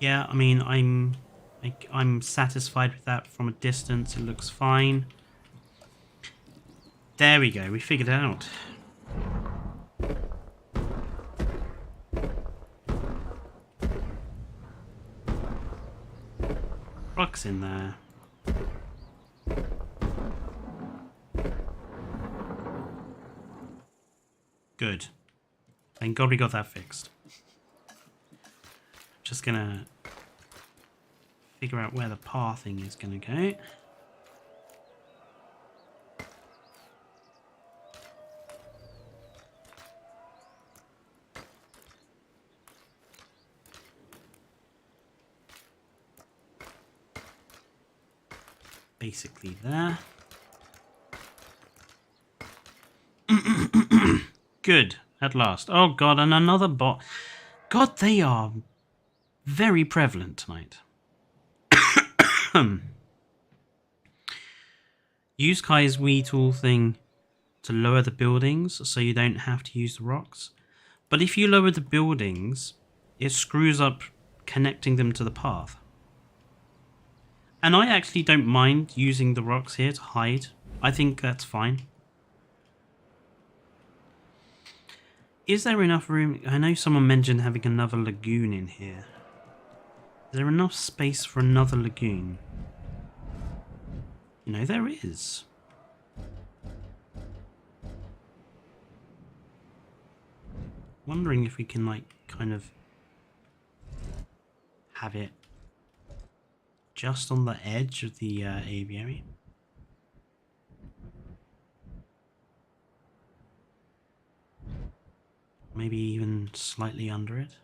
Yeah, I mean, I'm satisfied with that from a distance. It looks fine. There we go. We figured it out. Rocks in there. Good. Thank God we got that fixed. Just gonna figure out where the pathing is gonna go. Basically there. Good, at last. Oh god, and another bot. God, they are very prevalent tonight. Use Kai's Wii tool thing to lower the buildings so you don't have to use the rocks. But if you lower the buildings, it screws up connecting them to the path. And I actually don't mind using the rocks here to hide. I think that's fine. Is there enough room? I know someone mentioned having another lagoon in here. Is there enough space for another lagoon? You know, there is. Wondering if we can, like, kind of have it just on the edge of the aviary. Maybe even slightly under it.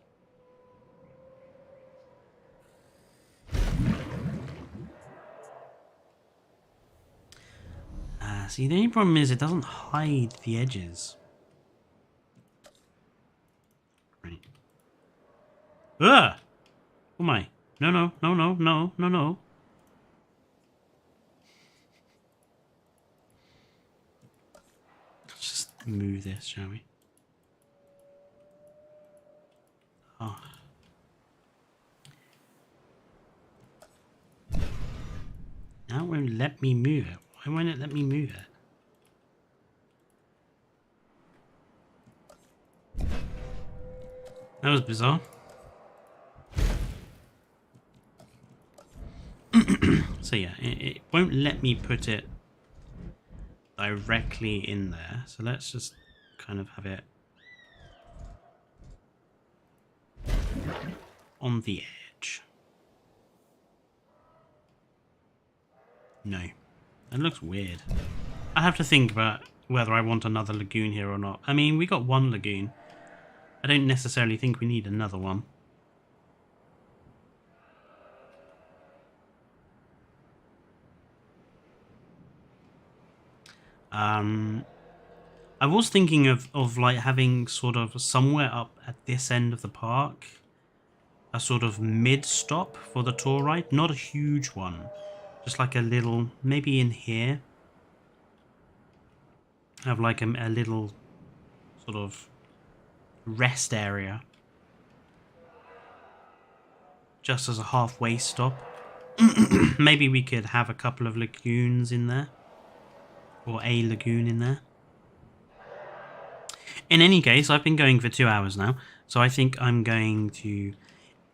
See, the only problem is it doesn't hide the edges. Right. Ugh! Oh my. No, no, no, no, no, no, no. Let's just move this, shall we? Oh. Now it won't let me move it. Why won't it let me move it? That was bizarre. So yeah, it won't let me put it directly in there. So let's just kind of have it on the edge. No, that looks weird. I have to think about whether I want another lagoon here or not. I mean, we got one lagoon. I don't necessarily think we need another one. I was thinking of like having sort of somewhere up at this end of the park, a sort of mid-stop for the tour ride. Not a huge one, just like a little, maybe in here. Have like a little sort of rest area. Just as a halfway stop. Maybe we could have a couple of lagoons in there. Or a lagoon in there. In any case, I've been going for 2 hours now, so I think I'm going to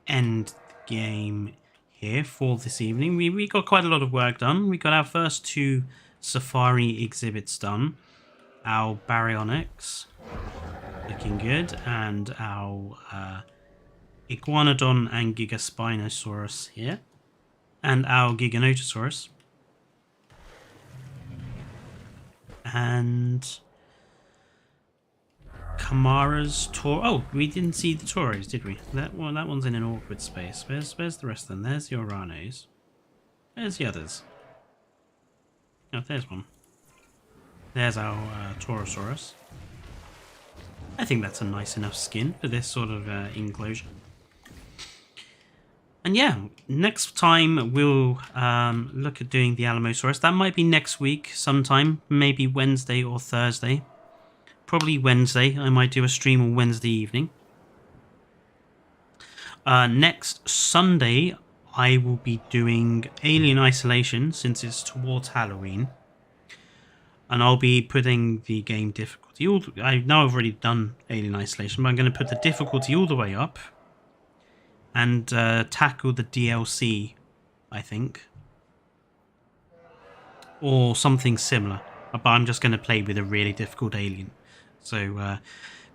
end the game here for this evening. We got quite a lot of work done. We got our first 2 safari exhibits done. Our baryonyx, looking good, and our iguanodon and gigaspinosaurus here, and our giganotosaurus. And Kamara's Tor. Oh, we didn't see the Toros, did we? That one's in an awkward space. Where's the rest of them? There's the Oranos. Where's the others? Oh, there's one. There's our Torosaurus. I think that's a nice enough skin for this sort of enclosure. And yeah, next time we'll look at doing the Alamosaurus. That might be next week sometime, maybe Wednesday or Thursday. Probably Wednesday. I might do a stream on Wednesday evening. Next Sunday, I will be doing Alien Isolation since it's towards Halloween. And I'll be putting the game difficulty. I know I've already done Alien Isolation, but I'm going to put the difficulty all the way up. And tackle the DLC, I think. Or something similar. But I'm just going to play with a really difficult alien. So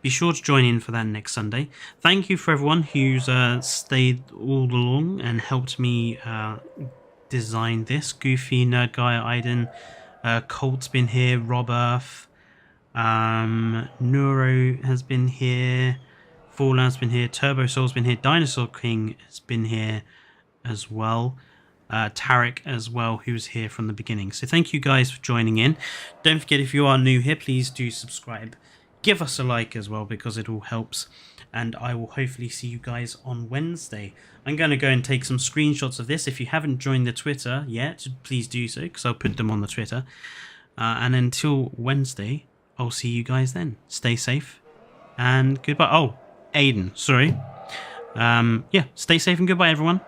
be sure to join in for that next Sunday. Thank you for everyone who's stayed all along and helped me design this. Goofy, Nerd Guy, Aiden, Colt's been here, Rob Earth, Neuro has been here. Fallout's been here, Turbo Soul's been here, Dinosaur King has been here as well, Tarek as well, who's here from the beginning. So thank you guys for joining in. Don't forget, if you are new here, please do subscribe. Give us a like as well, because it all helps. And I will hopefully see you guys on Wednesday. I'm going to go and take some screenshots of this. If you haven't joined the Twitter yet, please do so, because I'll put them on the Twitter. And until Wednesday, I'll see you guys then. Stay safe and goodbye. Oh, Aiden, sorry. Yeah, stay safe and goodbye, everyone.